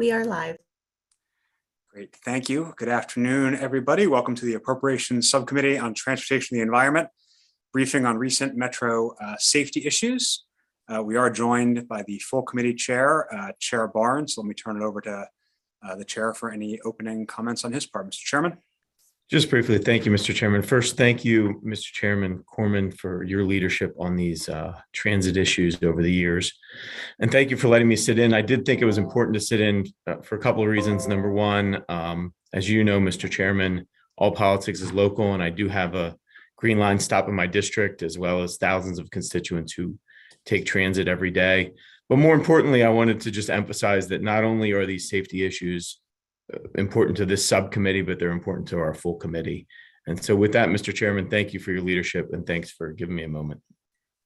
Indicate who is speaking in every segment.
Speaker 1: We are live.
Speaker 2: Great, thank you. Good afternoon, everybody. Welcome to the Appropriations Subcommittee on Transportation and the Environment, briefing on recent metro safety issues. We are joined by the full committee chair, Chair Barnes. Let me turn it over to the chair for any opening comments on his part. Mr. Chairman.
Speaker 3: Just briefly, thank you, Mr. Chairman. First, thank you, Mr. Chairman Corman, for your leadership on these transit issues over the years. And thank you for letting me sit in. I did think it was important to sit in for a couple of reasons. Number one, as you know, Mr. Chairman, all politics is local, and I do have a green line stop in my district, as well as thousands of constituents who take transit every day. But more importantly, I wanted to just emphasize that not only are these safety issues important to this subcommittee, but they're important to our full committee. And so with that, Mr. Chairman, thank you for your leadership and thanks for giving me a moment.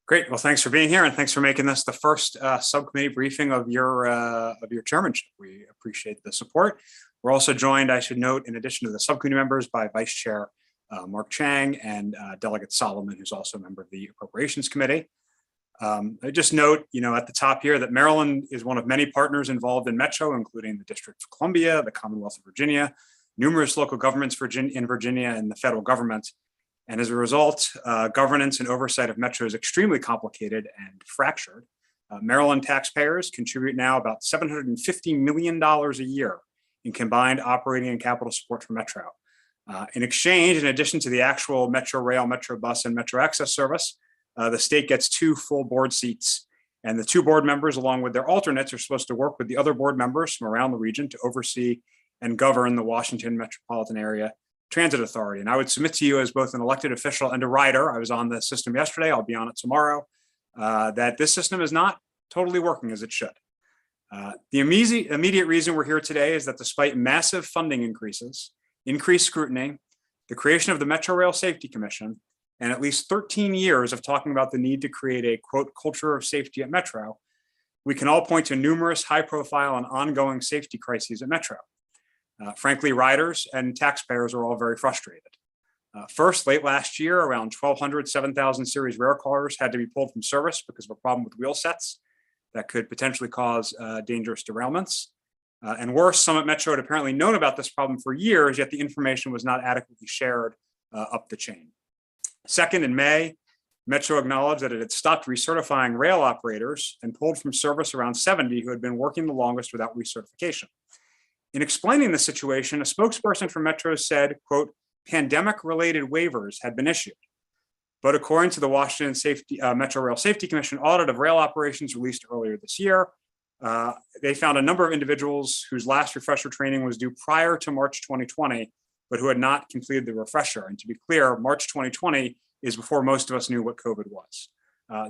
Speaker 2: Great. Well, thanks for being here and thanks for making this the first subcommittee briefing of your chairmanship. We appreciate the support. We're also joined, I should note, in addition to the subcommittee members, by Vice Chair Mark Chang and Delegate Solomon, who's also a member of the Appropriations Committee. I just note, at the top here that Maryland is one of many partners involved in Metro, including the District of Columbia, the Commonwealth of Virginia, numerous local governments in Virginia, and the federal government. And as a result, governance and oversight of Metro is extremely complicated and fractured. Maryland taxpayers contribute now about $750 million a year in combined operating and capital support for Metro. In exchange, in addition to the actual Metro Rail, Metro Bus, and Metro Access service, the state gets 2 full board seats, and the 2 board members, along with their alternates, are supposed to work with the other board members from around the region to oversee and govern the Washington Metropolitan Area Transit Authority. And I would submit to you, as both an elected official and a rider, I was on the system yesterday, I'll be on it tomorrow, that this system is not totally working as it should. The immediate reason we're here today is that despite massive funding increases, increased scrutiny, the creation of the Metro Rail Safety Commission, and at least 13 years of talking about the need to create a, quote, culture of safety at Metro, we can all point to numerous high-profile and ongoing safety crises at Metro. Frankly, riders and taxpayers are all very frustrated. First, late last year, around 1,200 7,000 series rail cars had to be pulled from service because of a problem with wheel sets that could potentially cause dangerous derailments. And worse, some at Metro had apparently known about this problem for years, yet the information was not adequately shared up the chain. Second, in May, Metro acknowledged that it had stopped recertifying rail operators and pulled from service around 70 who had been working the longest without recertification. In explaining the situation, a spokesperson for Metro said, quote, pandemic-related waivers had been issued. But according to the Washington Metro Rail Safety Commission audit of rail operations released earlier this year, they found a number of individuals whose last refresher training was due prior to March 2020, but who had not completed the refresher. And to be clear, March 2020 is before most of us knew what COVID was.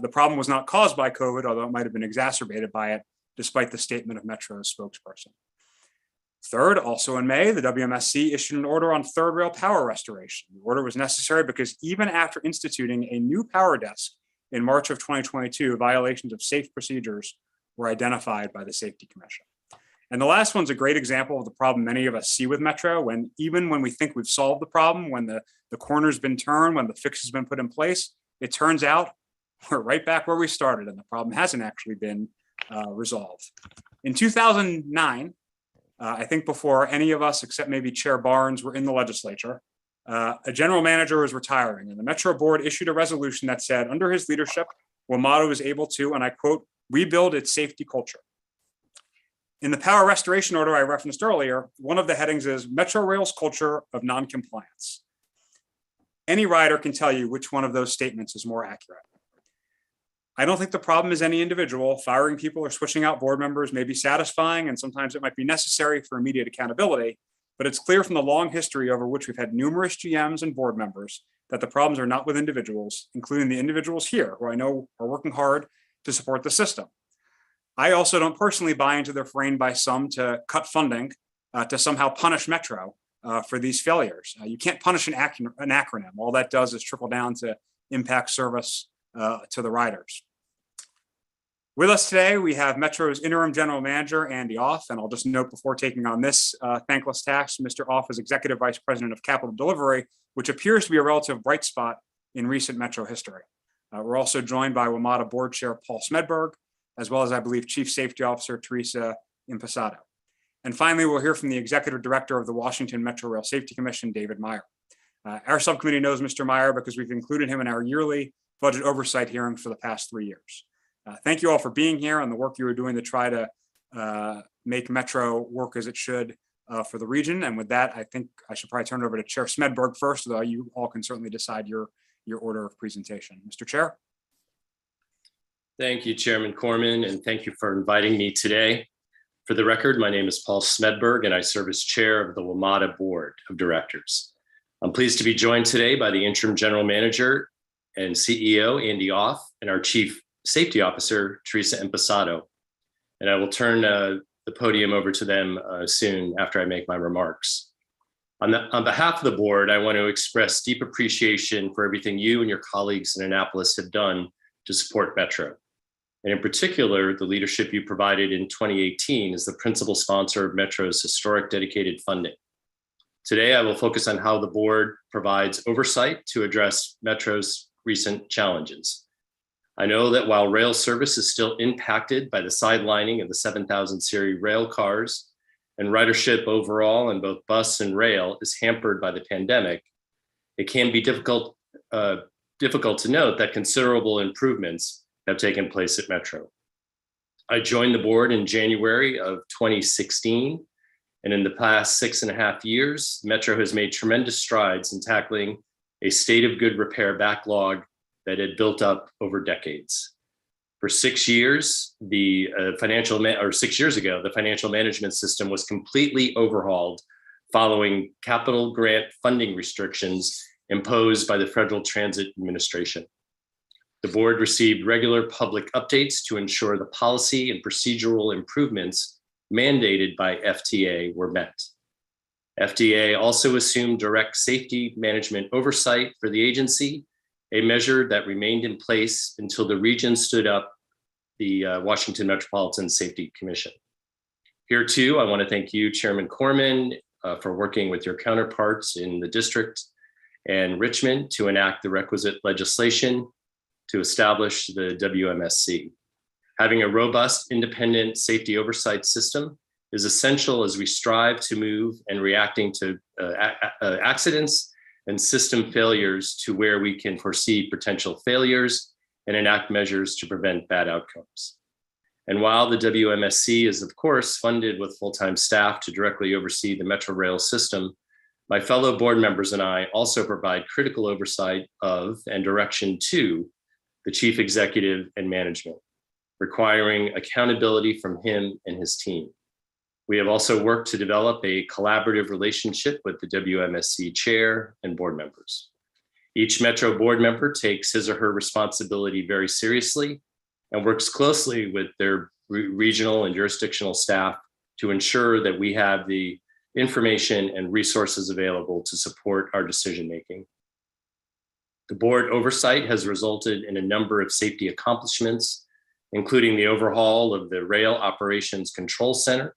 Speaker 2: The problem was not caused by COVID, although it might have been exacerbated by it, despite the statement of Metro's spokesperson. Third, also in May, the WMSC issued an order on third rail power restoration. The order was necessary because even after instituting a new power desk in March of 2022, violations of safe procedures were identified by the Safety Commission. And the last one's a great example of the problem many of us see with Metro, even when we think we've solved the problem, when the corner's been turned, when the fix has been put in place, it turns out we're right back where we started and the problem hasn't actually been resolved. In 2009, I think before any of us, except maybe Chair Barnes, were in the legislature, a general manager was retiring and the Metro board issued a resolution that said, under his leadership, WMATA was able to, and I quote, rebuild its safety culture. In the power restoration order I referenced earlier, one of the headings is Metro Rail's culture of noncompliance. Any rider can tell you which one of those statements is more accurate. I don't think the problem is any individual. Firing people or switching out board members may be satisfying, and sometimes it might be necessary for immediate accountability, but it's clear from the long history over which we've had numerous GMs and board members that the problems are not with individuals, including the individuals here, who I know are working hard to support the system. I also don't personally buy into the refrain by some to cut funding to somehow punish Metro for these failures. You can't punish an acronym. All that does is trickle down to impact service to the riders. With us today, we have Metro's interim general manager, Andy Off, and I'll just note before taking on this thankless task, Mr. Off is executive vice president of capital delivery, which appears to be a relative bright spot in recent Metro history. We're also joined by WMATA board chair Paul Smedberg, as well as, I believe, Chief Safety Officer Teresa Impastato. And finally, we'll hear from the Executive Director of the Washington Metro Rail Safety Commission, David Meyer. Our subcommittee knows Mr. Meyer because we've included him in our yearly budget oversight hearings for the past 3 years. Thank you all for being here and the work you are doing to try to make Metro work as it should for the region. And with that, I think I should probably turn it over to Chair Smedberg first, though you all can certainly decide your order of presentation. Mr. Chair.
Speaker 1: Thank you, Chairman Corman, and thank you for inviting me today. For the record, my name is Paul Smedberg, and I serve as chair of the WMATA Board of Directors. I'm pleased to be joined today by the Interim General Manager and CEO, Andy Off, and our Chief Safety Officer, Teresa Impastato. And I will turn the podium over to them soon after I make my remarks. On behalf of the board, I want to express deep appreciation for everything you and your colleagues in Annapolis have done to support Metro. And in particular, the leadership you provided in 2018 as the principal sponsor of Metro's historic dedicated funding. Today, I will focus on how the board provides oversight to address Metro's recent challenges. I know that while rail service is still impacted by the sidelining of the 7000 series rail cars and ridership overall in both bus and rail is hampered by the pandemic, it can be difficult to note that considerable improvements have taken place at Metro. I joined the board in January of 2016, and in the past 6.5 years, Metro has made tremendous strides in tackling a state of good repair backlog that had built up over decades. For 6 years, the 6 years ago, the financial management system was completely overhauled following capital grant funding restrictions imposed by the Federal Transit Administration. The board received regular public updates to ensure the policy and procedural improvements mandated by FTA were met. FTA also assumed direct safety management oversight for the agency, a measure that remained in place until the region stood up the Washington Metropolitan Safety Commission. Here too, I want to thank you, Chairman Corman, for working with your counterparts in the district and Richmond to enact the requisite legislation to establish the WMSC. Having a robust, independent safety oversight system is essential as we strive to move and reacting to accidents and system failures to where we can foresee potential failures and enact measures to prevent bad outcomes. And while the WMSC is, of course, funded with full-time staff to directly oversee the Metro Rail system, my fellow board members and I also provide critical oversight of and direction to the chief executive and management, requiring accountability from him and his team. We have also worked to develop a collaborative relationship with the WMSC chair and board members. Each Metro board member takes his or her responsibility very seriously and works closely with their regional and jurisdictional staff to ensure that we have the information and resources available to support our decision-making. The board oversight has resulted in a number of safety accomplishments, including the overhaul of the Rail Operations Control Center,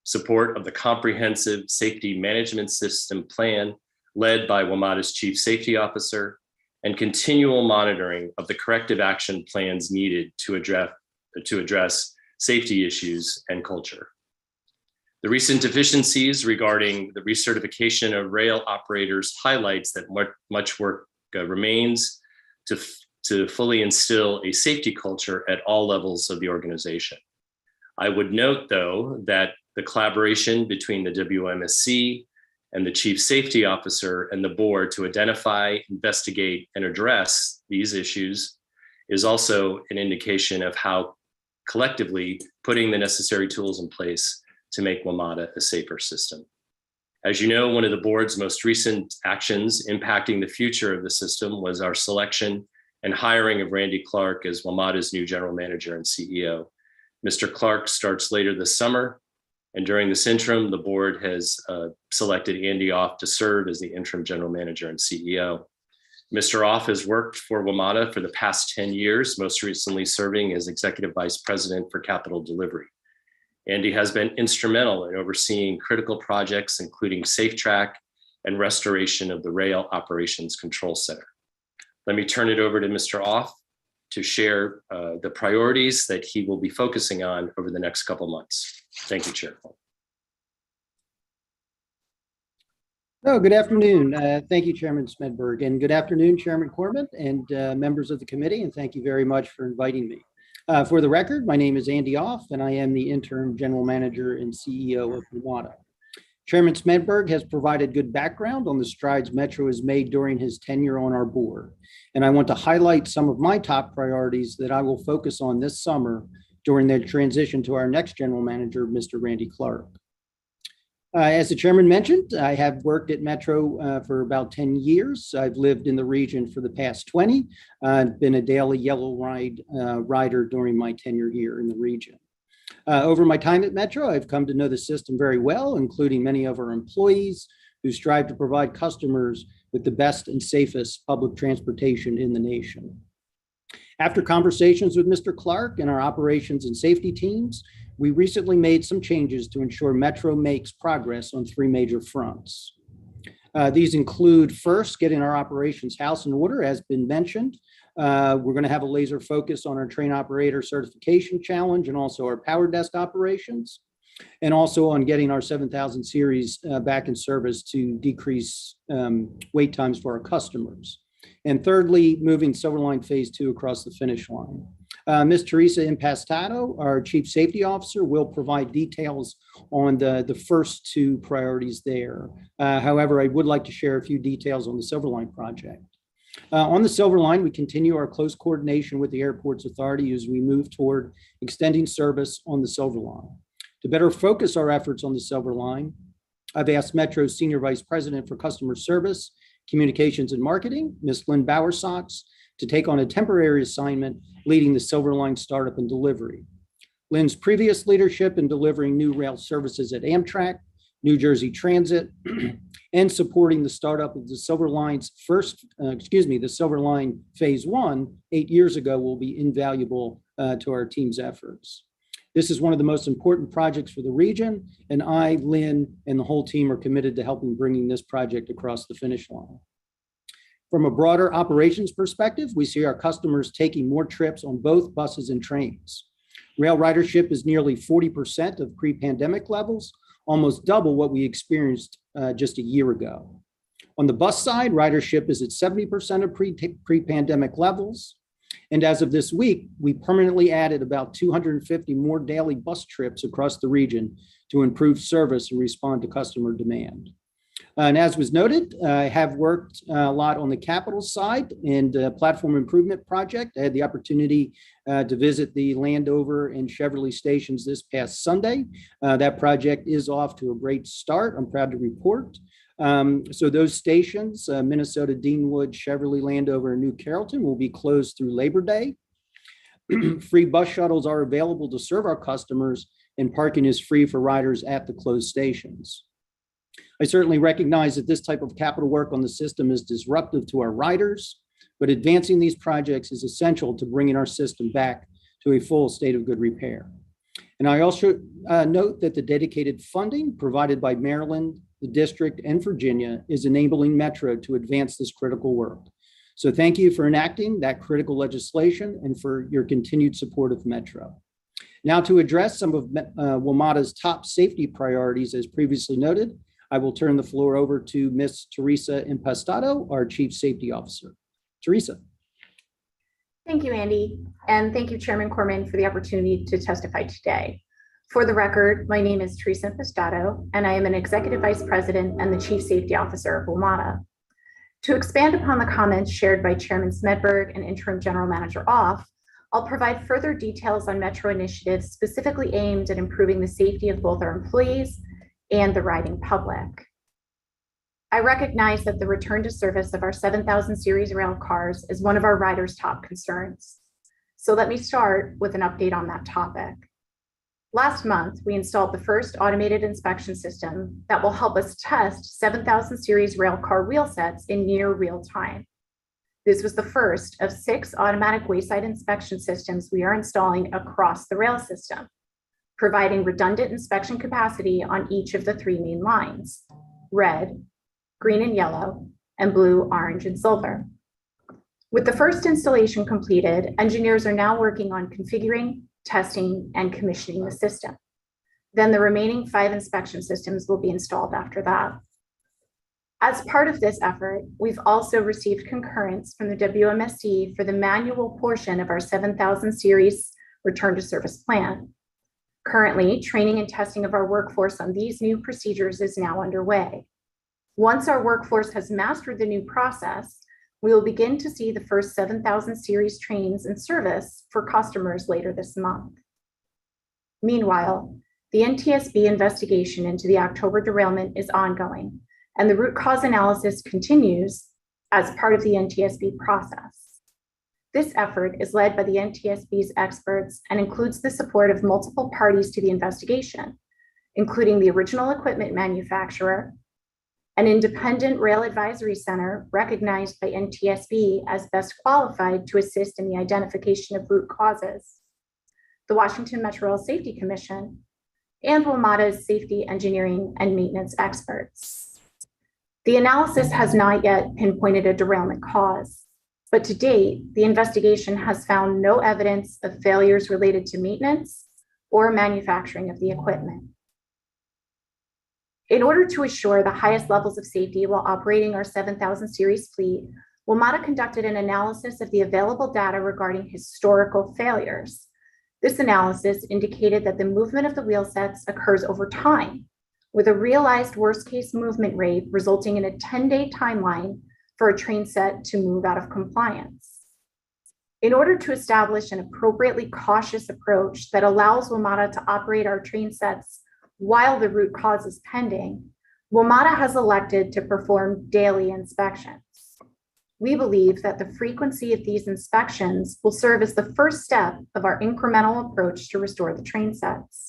Speaker 1: support of the Comprehensive Safety Management System Plan led by WMATA's Chief Safety Officer, and continual monitoring of the corrective action plans needed to address safety issues and culture. The recent deficiencies regarding the recertification of rail operators highlights that much work remains to fully instill a safety culture at all levels of the organization. I would note, though, that the collaboration between the WMSC and the Chief Safety Officer and the board to identify, investigate, and address these issues is also an indication of how collectively putting the necessary tools in place to make WMATA a safer system. As you know, one of the board's most recent actions impacting the future of the system was our selection and hiring of Randy Clark as WMATA's new general manager and CEO. Mr. Clark starts later this summer, and during this interim, the board has selected Andy Off to serve as the interim general manager and CEO. Mr. Off has worked for WMATA for the past 10 years, most recently serving as executive vice president for capital delivery. Andy has been instrumental in overseeing critical projects, including SafeTrack and restoration of the Rail Operations Control Center. Let me turn it over to Mr. Off to share the priorities that he will be focusing on over the next couple months. Thank you, Chair.
Speaker 4: Oh, good afternoon. Thank you, Chairman Smedberg, and good afternoon, Chairman Corman and members of the committee, and thank you very much for inviting me. For the record, my name is Andy Off, and I am the interim general manager and CEO of WMATA. Chairman Smedberg has provided good background on the strides Metro has made during his tenure on our board, and I want to highlight some of my top priorities that I will focus on this summer during the transition to our next general manager, Mr. Randy Clark. As the chairman mentioned, I have worked at Metro for about 10 years. I've lived in the region for the past 20. I've been a daily yellow rider during my tenure here in the region. Over my time at Metro, I've come to know the system very well, including many of our employees who strive to provide customers with the best and safest public transportation in the nation. After conversations with Mr. Clark and our operations and safety teams, we recently made some changes to ensure Metro makes progress on 3 major fronts. These include, first, getting our operations house in order, as been mentioned. We're going to have a laser focus on our train operator certification challenge and also our power desk operations, and also on getting our 7000 series back in service to decrease wait times for our customers. And thirdly, moving Silverline Phase 2 across the finish line. Ms. Teresa Impastato, our Chief Safety Officer, will provide details on the first 2 priorities there. However, I would like to share a few details on the Silverline project. On the Silverline, we continue our close coordination with the Airports Authority as we move toward extending service on the Silverline. To better focus our efforts on the Silverline, I've asked Metro's Senior Vice President for Customer Service, Communications and Marketing, Ms. Lynn Bowersox, to take on a temporary assignment leading the Silverline startup and delivery. Lynn's previous leadership in delivering new rail services at Amtrak, New Jersey Transit, and supporting the startup of the Silverline's the Silverline Phase 1 8 years ago will be invaluable to our team's efforts. This is one of the most important projects for the region, and I, Lynn, and the whole team are committed to helping bringing this project across the finish line. From a broader operations perspective, we see our customers taking more trips on both buses and trains. Rail ridership is nearly 40% of pre-pandemic levels, almost double what we experienced just a year ago. On the bus side, ridership is at 70% of pre-pandemic levels. And as of this week, we permanently added about 250 more daily bus trips across the region to improve service and respond to customer demand. And as was noted, I have worked a lot on the capital side and platform improvement project. I had the opportunity to visit the Landover and Cheverly stations this past Sunday. That project is off to a great start, I'm proud to report. So those stations, Minnesota, Deanwood, Cheverly, Landover, and New Carrollton, will be closed through Labor Day. Free bus shuttles are available to serve our customers, and parking is free for riders at the closed stations. I certainly recognize that this type of capital work on the system is disruptive to our riders, but advancing these projects is essential to bringing our system back to a full state of good repair. And I also note that the dedicated funding provided by Maryland, the district, and Virginia is enabling Metro to advance this critical work. So thank you for enacting that critical legislation and for your continued support of Metro. Now, to address some of WMATA's top safety priorities, as previously noted, I will turn the floor over to Ms. Teresa Impastato, our Chief Safety Officer. Teresa.
Speaker 5: Thank you, Andy, and thank you, Chairman Corman, for the opportunity to testify today. For the record, my name is Teresa Impastato, and I am an Executive Vice President and the Chief Safety Officer of WMATA. To expand upon the comments shared by Chairman Smedberg and Interim General Manager Off, I'll provide further details on Metro initiatives specifically aimed at improving the safety of both our employees and the riding public. I recognize that the return to service of our 7000 series rail cars is one of our riders' top concerns. So let me start with an update on that topic. Last month, we installed the first automated inspection system that will help us test 7000 series rail car wheel sets in near real time. This was the first of 6 automatic wayside inspection systems we are installing across the rail system, providing redundant inspection capacity on each of the 3 main lines: red, green and yellow, and blue, orange, and silver. With the first installation completed, engineers are now working on configuring, testing, and commissioning the system. Then the remaining 5 inspection systems will be installed after that. As part of this effort, we've also received concurrence from the WMSC for the manual portion of our 7000 series return to service plan. Currently, training and testing of our workforce on these new procedures is now underway. Once our workforce has mastered the new process, we will begin to see the first 7000 series trains in service for customers later this month. Meanwhile, the NTSB investigation into the October derailment is ongoing, and the root cause analysis continues as part of the NTSB process. This effort is led by the NTSB's experts and includes the support of multiple parties to the investigation, including the original equipment manufacturer, an independent rail advisory center recognized by NTSB as best qualified to assist in the identification of root causes, the Washington Metro Rail Safety Commission, and WMATA's safety engineering and maintenance experts. The analysis has not yet pinpointed a derailment cause, but to date, the investigation has found no evidence of failures related to maintenance or manufacturing of the equipment. In order to assure the highest levels of safety while operating our 7000 series fleet, WMATA conducted an analysis of the available data regarding historical failures. This analysis indicated that the movement of the wheel sets occurs over time, with a realized worst-case movement rate resulting in a 10-day timeline for a train set to move out of compliance. In order to establish an appropriately cautious approach that allows WMATA to operate our train sets while the root cause is pending, WMATA has elected to perform daily inspections. We believe that the frequency of these inspections will serve as the first step of our incremental approach to restore the train sets.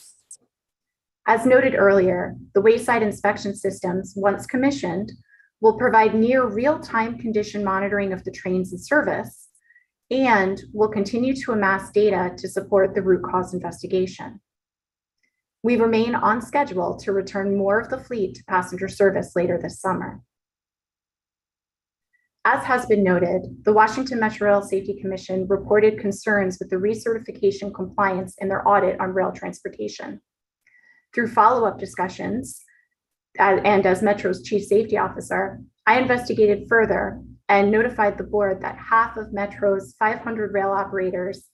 Speaker 5: As noted earlier, the wayside inspection systems, once commissioned, will provide near real-time condition monitoring of the trains in service and will continue to amass data to support the root cause investigation. We remain on schedule to return more of the fleet to passenger service later this summer. As has been noted, the Washington Metro Rail Safety Commission reported concerns with the recertification compliance in their audit on rail transportation. Through follow-up discussions, and as Metro's Chief Safety Officer, I investigated further and notified the board that half of Metro's 500 rail operators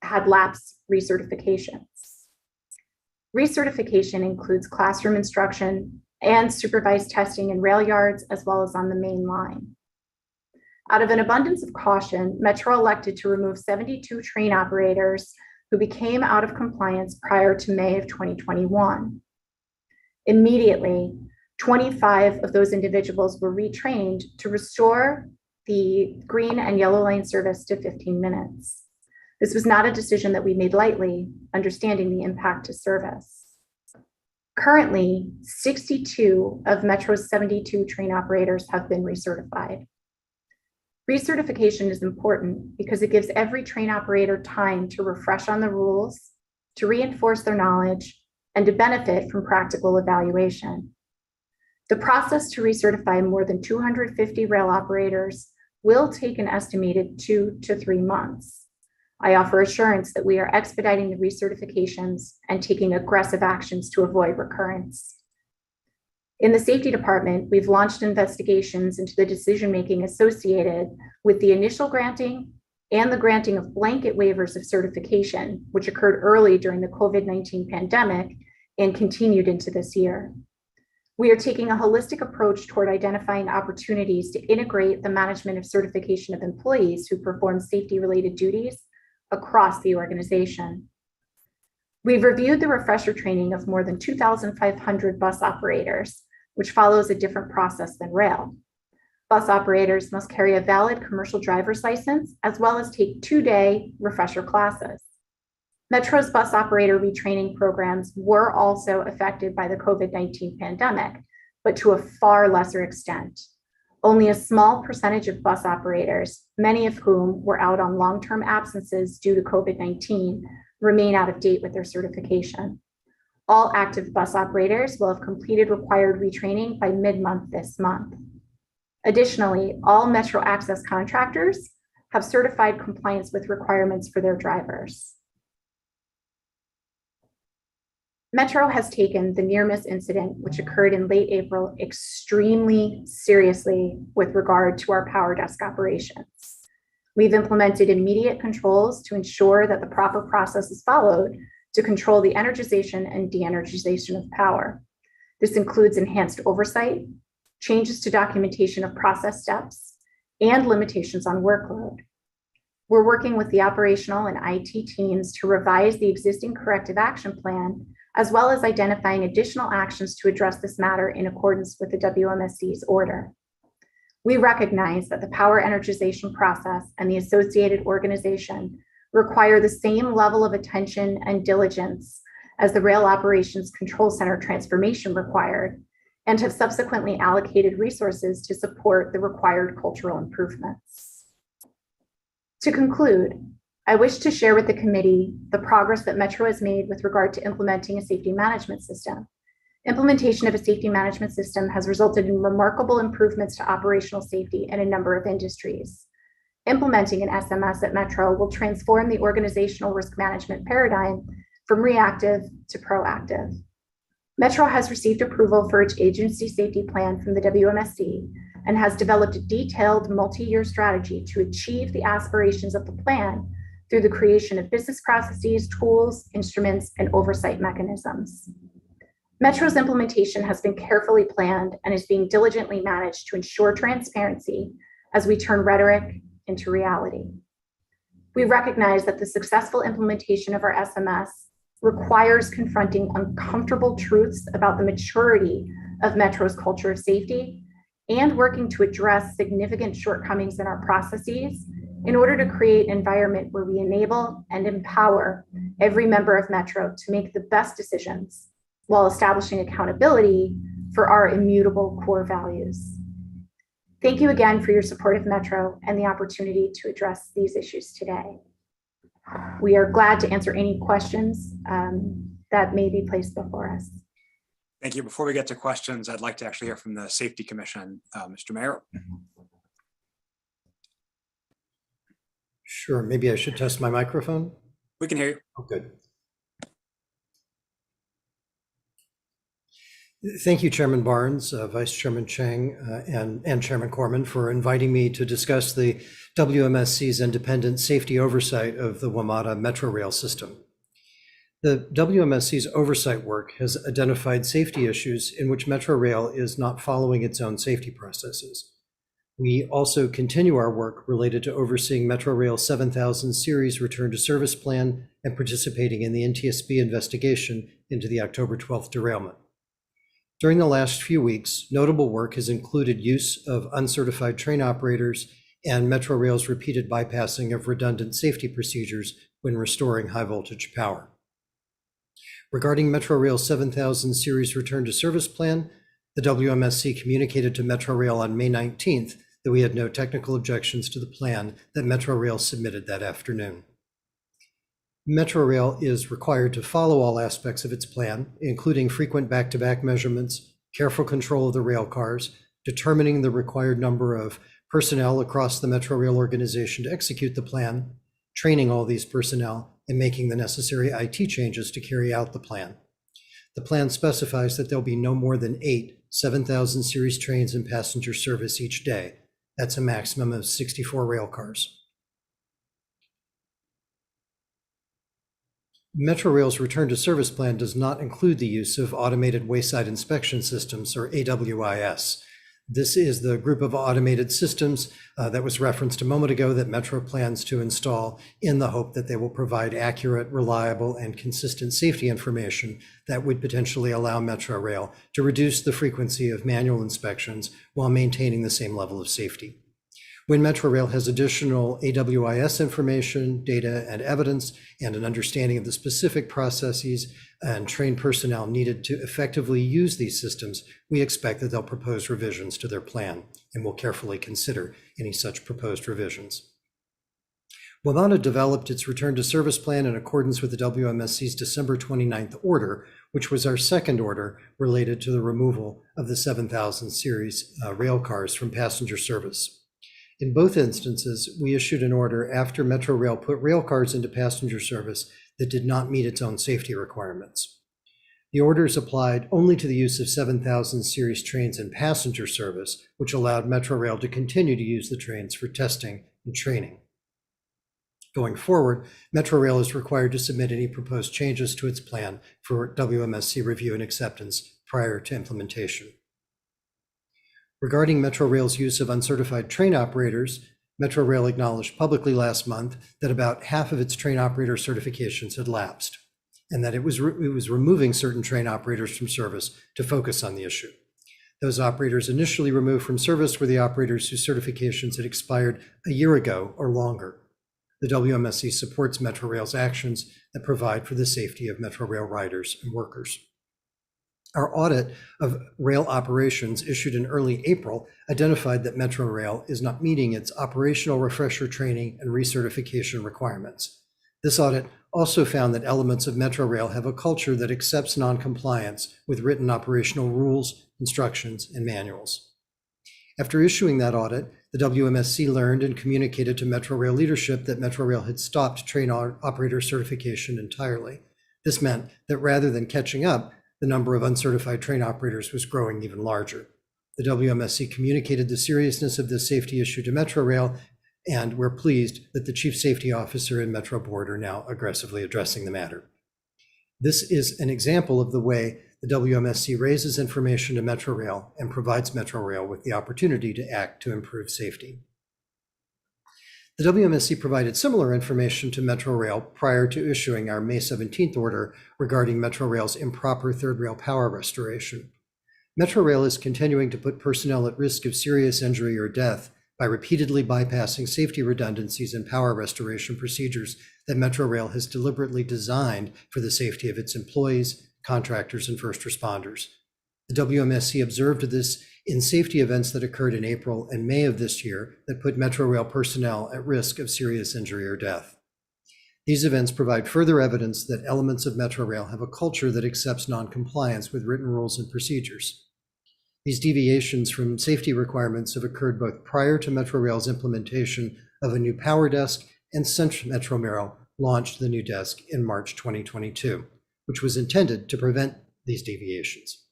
Speaker 5: had lapsed recertifications. Recertification includes classroom instruction and supervised testing in rail yards as well as on the main line. Out of an abundance of caution, Metro elected to remove 72 train operators who became out of compliance prior to May of 2021. Immediately, 25 of those individuals were retrained to restore the green and yellow lane service to 15 minutes. This was not a decision that we made lightly, understanding the impact to service. Currently, 62 of Metro's 72 train operators have been recertified. Recertification is important because it gives every train operator time to refresh on the rules, to reinforce their knowledge, and to benefit from practical evaluation. The process to recertify more than 250 rail operators will take an estimated 2 to 3 months. I offer assurance that we are expediting the recertifications and taking aggressive actions to avoid recurrence. In the safety department, we've launched investigations into the decision-making associated with the initial granting and the granting of blanket waivers of certification, which occurred early during the COVID-19 pandemic and continued into this year. We are taking a holistic approach toward identifying opportunities to integrate the management of certification of employees who perform safety-related duties across the organization. We've reviewed the refresher training of more than 2,500 bus operators, which follows a different process than rail. Bus operators must carry a valid commercial driver's license, as well as take 2-day refresher classes. Metro's bus operator retraining programs were also affected by the COVID-19 pandemic, but to a far lesser extent. Only a small percentage of bus operators, many of whom were out on long-term absences due to COVID-19, remain out of date with their certification. All active bus operators will have completed required retraining by mid-month this month. Additionally, all Metro Access contractors have certified compliance with requirements for their drivers. Metro has taken the near-miss incident, which occurred in late April, extremely seriously with regard to our power desk operations. We've implemented immediate controls to ensure that the proper process is followed to control the energization and de-energization of power. This includes enhanced oversight, changes to documentation of process steps, and limitations on workload. We're working with the operational and IT teams to revise the existing corrective action plan, as well as identifying additional actions to address this matter in accordance with the WMSC's order. We recognize that the power energization process and the associated organization require the same level of attention and diligence as the Rail Operations Control Center transformation required, and have subsequently allocated resources to support the required cultural improvements. To conclude, I wish to share with the committee the progress that Metro has made with regard to implementing a safety management system. Implementation of a safety management system has resulted in remarkable improvements to operational safety in a number of industries. Implementing an SMS at Metro will transform the organizational risk management paradigm from reactive to proactive. Metro has received approval for its agency safety plan from the WMSC and has developed a detailed multi-year strategy to achieve the aspirations of the plan through the creation of business processes, tools, instruments, and oversight mechanisms. Metro's implementation has been carefully planned and is being diligently managed to ensure transparency as we turn rhetoric into reality. We recognize that the successful implementation of our SMS requires confronting uncomfortable truths about the maturity of Metro's culture of safety and working to address significant shortcomings in our processes in order to create an environment where we enable and empower every member of Metro to make the best decisions while establishing accountability for our immutable core values. Thank you again for your support of Metro and the opportunity to address these issues today. We are glad to answer any questions that may be placed before us.
Speaker 2: Thank you. Before we get to questions, I'd like to actually hear from the Safety Commission. Mr. Mayor.
Speaker 6: Sure, maybe I should test my microphone.
Speaker 2: We can hear you.
Speaker 6: Oh, good. Thank you, Chairman Barnes, Vice Chairman Cheng, and Chairman Corman for inviting me to discuss the WMSC's independent safety oversight of the WMATA Metro Rail system. The WMSC's oversight work has identified safety issues in which Metro Rail is not following its own safety processes. We also continue our work related to overseeing Metro Rail 7000 series return to service plan and participating in the NTSB investigation into the October 12th derailment. During the last few weeks, notable work has included use of uncertified train operators and Metro Rail's repeated bypassing of redundant safety procedures when restoring high voltage power. Regarding Metro Rail 7000 series return to service plan, the WMSC communicated to Metro Rail on May 19th that we had no technical objections to the plan that Metro Rail submitted that afternoon. Metro Rail is required to follow all aspects of its plan, including frequent back-to-back measurements, careful control of the rail cars, determining the required number of personnel across the Metro Rail organization to execute the plan, training all these personnel, and making the necessary IT changes to carry out the plan. The plan specifies that there'll be no more than 8 7000 series trains in passenger service each day. That's a maximum of 64 rail cars. Metro Rail's return to service plan does not include the use of automated wayside inspection systems, or AWIS. This is the group of automated systems that was referenced a moment ago that Metro plans to install in the hope that they will provide accurate, reliable, and consistent safety information that would potentially allow Metro Rail to reduce the frequency of manual inspections while maintaining the same level of safety. When Metro Rail has additional AWIS information, data, and evidence, and an understanding of the specific processes and trained personnel needed to effectively use these systems, we expect that they'll propose revisions to their plan, and will carefully consider any such proposed revisions. WMATA developed its return to service plan in accordance with the WMSC's December 29th order, which was our second order related to the removal of the 7000 series rail cars from passenger service. In both instances, we issued an order after Metro Rail put rail cars into passenger service that did not meet its own safety requirements. The orders applied only to the use of 7000 series trains in passenger service, which allowed Metrorail to continue to use the trains for testing and training. Going forward, Metrorail is required to submit any proposed changes to its plan for WMSC review and acceptance prior to implementation. Regarding Metrorail's use of uncertified train operators, Metrorail acknowledged publicly last month that about half of its train operator certifications had lapsed, and that it was removing certain train operators from service to focus on the issue. Those operators initially removed from service were the operators whose certifications had expired a year ago or longer. The WMSC supports Metrorail's actions that provide for the safety of Metrorail riders and workers. Our audit of rail operations issued in early April identified that Metrorail is not meeting its operational refresher training and recertification requirements. This audit also found that elements of Metrorail have a culture that accepts noncompliance with written operational rules, instructions, and manuals. After issuing that audit, the WMSC learned and communicated to Metrorail leadership that Metrorail had stopped train operator certification entirely. This meant that rather than catching up, the number of uncertified train operators was growing even larger. The WMSC communicated the seriousness of this safety issue to Metrorail, and we're pleased that the Chief Safety Officer and Metro Board are now aggressively addressing the matter. This is an example of the way the WMSC raises information to Metrorail and provides Metrorail with the opportunity to act to improve safety. The WMSC provided similar information to Metrorail prior to issuing our May 17th order regarding Metrorail's improper third rail power restoration. Metrorail is continuing to put personnel at risk of serious injury or death by repeatedly bypassing safety redundancies and power restoration procedures that Metrorail has deliberately designed for the safety of its employees, contractors, and first responders. The WMSC observed this in safety events that occurred in April and May of this year that put Metrorail personnel at risk of serious injury or death. These events provide further evidence that elements of Metrorail have a culture that accepts noncompliance with written rules and procedures. These deviations from safety requirements have occurred both prior to Metrorail's implementation of a new power desk and since Metrorail launched the new desk in March 2022, which was intended to prevent these deviations.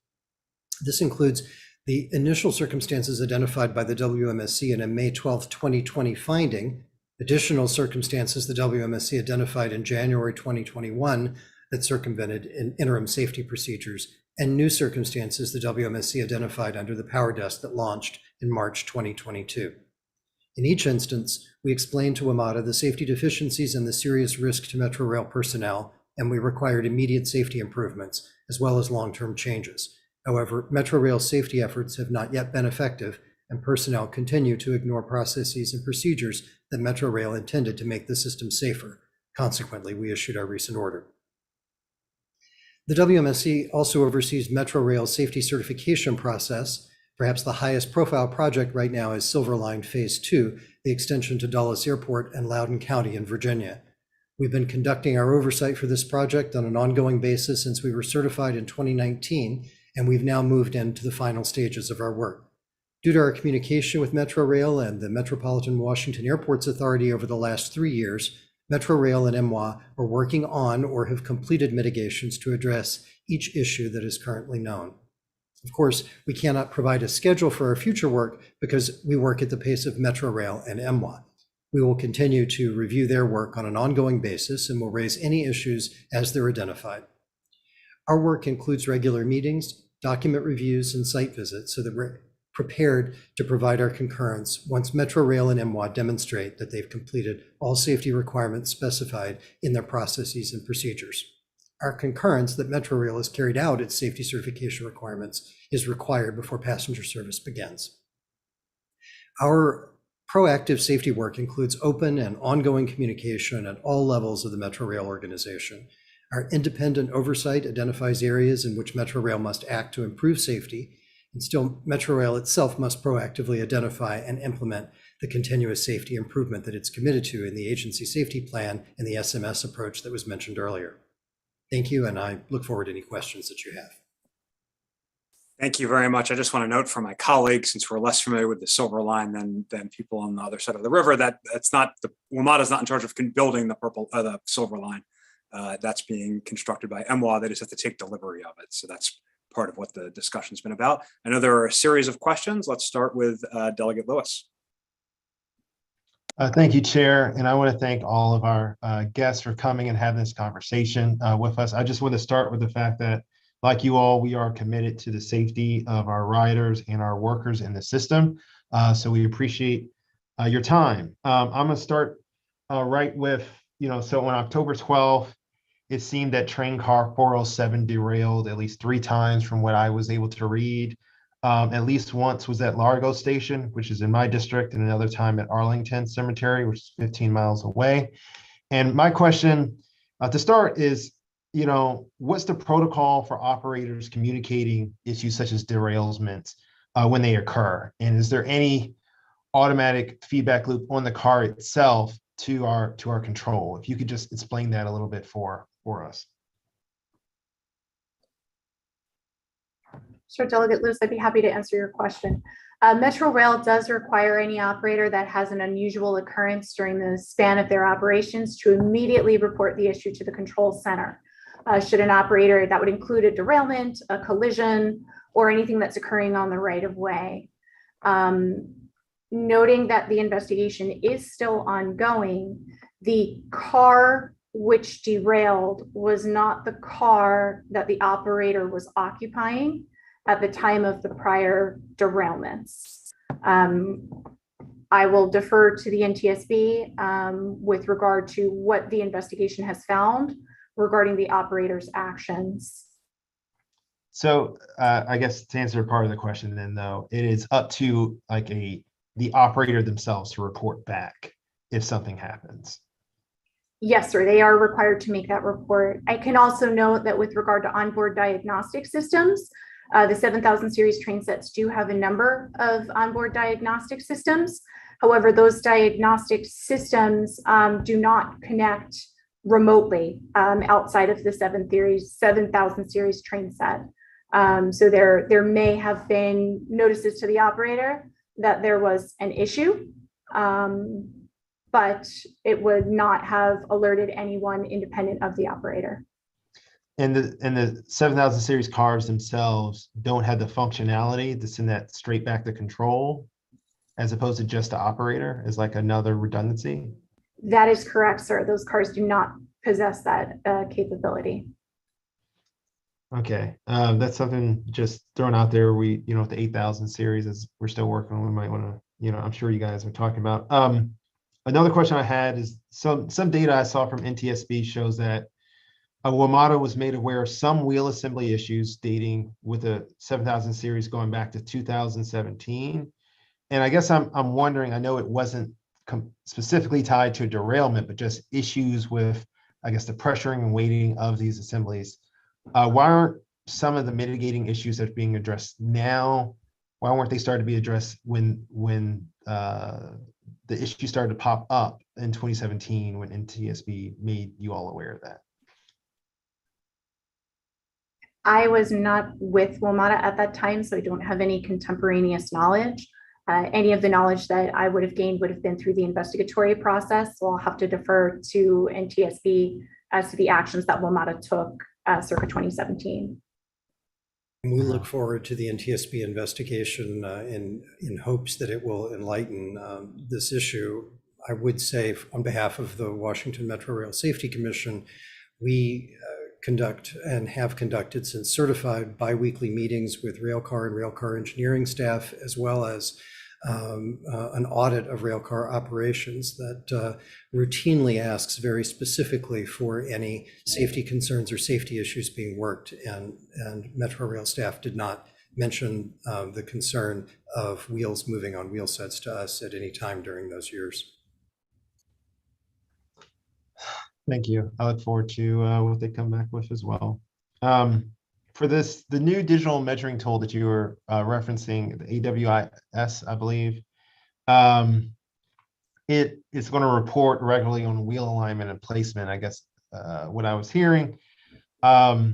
Speaker 6: This includes the initial circumstances identified by the WMSC in a May 12, 2020 finding, additional circumstances the WMSC identified in January 2021 that circumvented interim safety procedures, and new circumstances the WMSC identified under the power desk that launched in March 2022. In each instance, we explained to WMATA the safety deficiencies and the serious risk to Metrorail personnel, and we required immediate safety improvements, as well as long-term changes. However, Metrorail's safety efforts have not yet been effective, and personnel continue to ignore processes and procedures that Metrorail intended to make the system safer. Consequently, we issued our recent order. The WMSC also oversees Metrorail's safety certification process. Perhaps the highest profile project right now is Silver Line Phase 2, the extension to Dulles Airport and Loudoun County in Virginia. We've been conducting our oversight for this project on an ongoing basis since we were certified in 2019, and we've now moved into the final stages of our work. Due to our communication with Metrorail and the Metropolitan Washington Airports Authority over the last 3 years, Metrorail and MWA are working on or have completed mitigations to address each issue that is currently known. Of course, we cannot provide a schedule for our future work because we work at the pace of Metrorail and MWA. We will continue to review their work on an ongoing basis and will raise any issues as they're identified. Our work includes regular meetings, document reviews, and site visits so that we're prepared to provide our concurrence once Metrorail and MWA demonstrate that they've completed all safety requirements specified in their processes and procedures. Our concurrence that Metrorail has carried out its safety certification requirements is required before passenger service begins. Our proactive safety work includes open and ongoing communication at all levels of the Metrorail organization. Our independent oversight identifies areas in which Metrorail must act to improve safety, and still Metrorail itself must proactively identify and implement the continuous safety improvement that it's committed to in the agency safety plan and the SMS approach that was mentioned earlier. Thank you, and I look forward to any questions that you have.
Speaker 2: Thank you very much. I just want to note for my colleagues, since we're less familiar with the Silver Line than people on the other side of the river, that that's not the WMATA is not in charge of building the Silver Line. That's being constructed by MWA. They just have to take delivery of it. So that's part of what the discussion's been about. I know there are a series of questions. Let's start with Delegate Lewis.
Speaker 7: Thank you, Chair. And I want to thank all of our guests for coming and having this conversation with us. I just want to start with the fact that, like you all, we are committed to the safety of our riders and our workers in the system. So we appreciate your time. I'm going to start right with, so on October 12th, it seemed that train car 407 derailed at least 3 times from what I was able to read. At least once was at Largo Station, which is in my district, and another time at Arlington Cemetery, which is 15 miles away. And my question to start is, what's the protocol for operators communicating issues such as derailments when they occur? And is there any automatic feedback loop on the car itself to our control? If you could just explain that a little bit for us.
Speaker 5: Sure, Delegate Lewis, I'd be happy to answer your question. Metro Rail does require any operator that has an unusual occurrence during the span of their operations to immediately report the issue to the control center. Should an operator, that would include a derailment, a collision, or anything that's occurring on the right of way. Noting that the investigation is still ongoing, the car which derailed was not the car that the operator was occupying at the time of the prior derailments. I will defer to the NTSB with regard to what the investigation has found regarding the operator's actions.
Speaker 7: So I guess to answer part of the question then, though, it is up to the operator themselves to report back if something happens.
Speaker 5: Yes, sir, they are required to make that report. I can also note that with regard to onboard diagnostic systems, the 7000 series train sets do have a number of onboard diagnostic systems. However, those diagnostic systems do not connect remotely outside of the 7000 series train set. So there may have been notices to the operator that there was an issue, but it would not have alerted anyone independent of the operator.
Speaker 7: And the 7000 series cars themselves don't have the functionality to send that straight back to control, as opposed to just the operator as like another redundancy?
Speaker 5: That is correct, sir. Those cars do not possess that capability.
Speaker 7: Okay, that's something just thrown out there. We, with the 8000 series, as we're still working on, we might want to, I'm sure you guys are talking about. Another question I had is some data I saw from NTSB shows that WMATA was made aware of some wheel assembly issues dating with the 7000 series going back to 2017. And I guess I'm wondering, I know it wasn't specifically tied to a derailment, but just issues with, I guess, the pressuring and weighting of these assemblies. Why aren't some of the mitigating issues that are being addressed now, why weren't they started to be addressed when the issue started to pop up in 2017 when NTSB made you all aware of that?
Speaker 5: I was not with WMATA at that time, so I don't have any contemporaneous knowledge. Any of the knowledge that I would have gained would have been through the investigatory process, so I'll have to defer to NTSB as to the actions that WMATA took circa 2017.
Speaker 6: We look forward to the NTSB investigation in hopes that it will enlighten this issue. I would say on behalf of the Washington Metro Rail Safety Commission, we conduct and have conducted since certified biweekly meetings with railcar and railcar engineering staff, as well as an audit of railcar operations that routinely asks very specifically for any safety concerns or safety issues being worked, and Metro Rail staff did not mention the concern of wheels moving on wheel sets to us at any time during those years.
Speaker 7: Thank you. I look forward to what they come back with as well. For the new digital measuring tool that you were referencing, the AWIS, I believe, it's going to report regularly on wheel alignment and placement, I guess, what I was hearing. I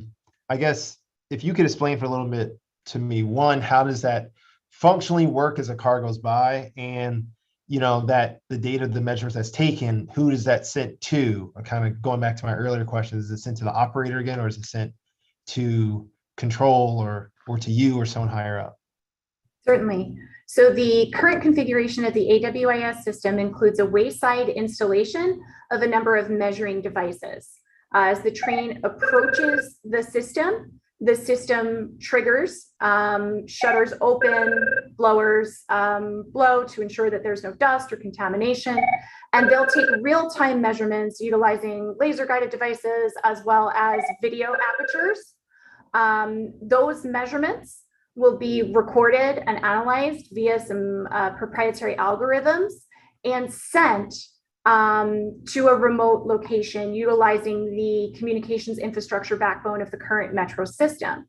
Speaker 7: guess if you could explain for a little bit to me, one, how does that functionally work as a car goes by? And, that the data, the measurements that's taken, who does that sent to? Or kind of going back to my earlier question, is it sent to the operator again, or is it sent to control or to you or someone higher up?
Speaker 5: Certainly. So the current configuration of the AWIS system includes a wayside installation of a number of measuring devices. As the train approaches the system triggers, shutters open, blowers blow to ensure that there's no dust or contamination, and they'll take real-time measurements utilizing laser-guided devices as well as video apertures. Those measurements will be recorded and analyzed via some proprietary algorithms and sent to a remote location utilizing the communications infrastructure backbone of the current metro system.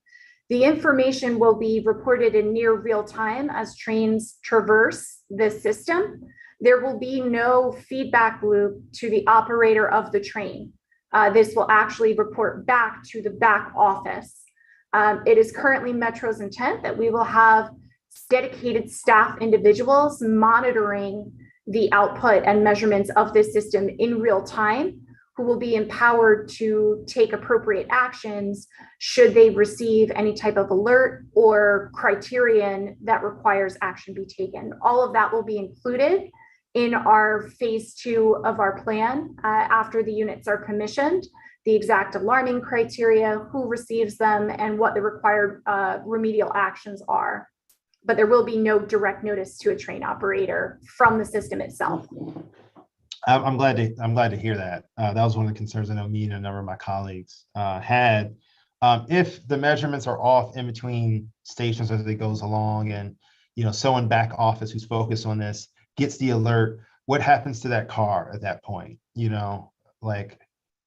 Speaker 5: The information will be reported in near real time as trains traverse the system. There will be no feedback loop to the operator of the train. This will actually report back to the back office. It is currently Metro's intent that we will have dedicated staff individuals monitoring the output and measurements of this system in real time, who will be empowered to take appropriate actions should they receive any type of alert or criterion that requires action be taken. All of that will be included in our phase 2 of our plan after the units are commissioned. The exact alarming criteria, who receives them, and what the required remedial actions are. But there will be no direct notice to a train operator from the system itself.
Speaker 7: I'm glad to hear that. That was one of the concerns I know me and a number of my colleagues had. If the measurements are off in between stations as it goes along, and someone back office who's focused on this gets the alert, what happens to that car at that point?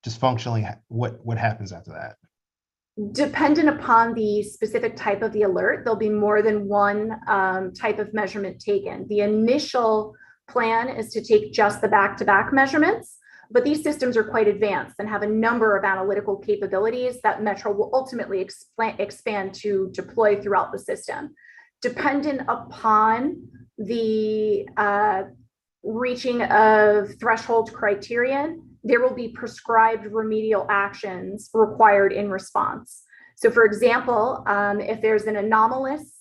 Speaker 7: Just functionally, what happens after that?
Speaker 5: Dependent upon the specific type of the alert, there'll be more than one type of measurement taken. The initial plan is to take just the back-to-back measurements, but these systems are quite advanced and have a number of analytical capabilities that Metro will ultimately expand to deploy throughout the system. Dependent upon the reaching of threshold criterion, there will be prescribed remedial actions required in response. So for example, if there's an anomalous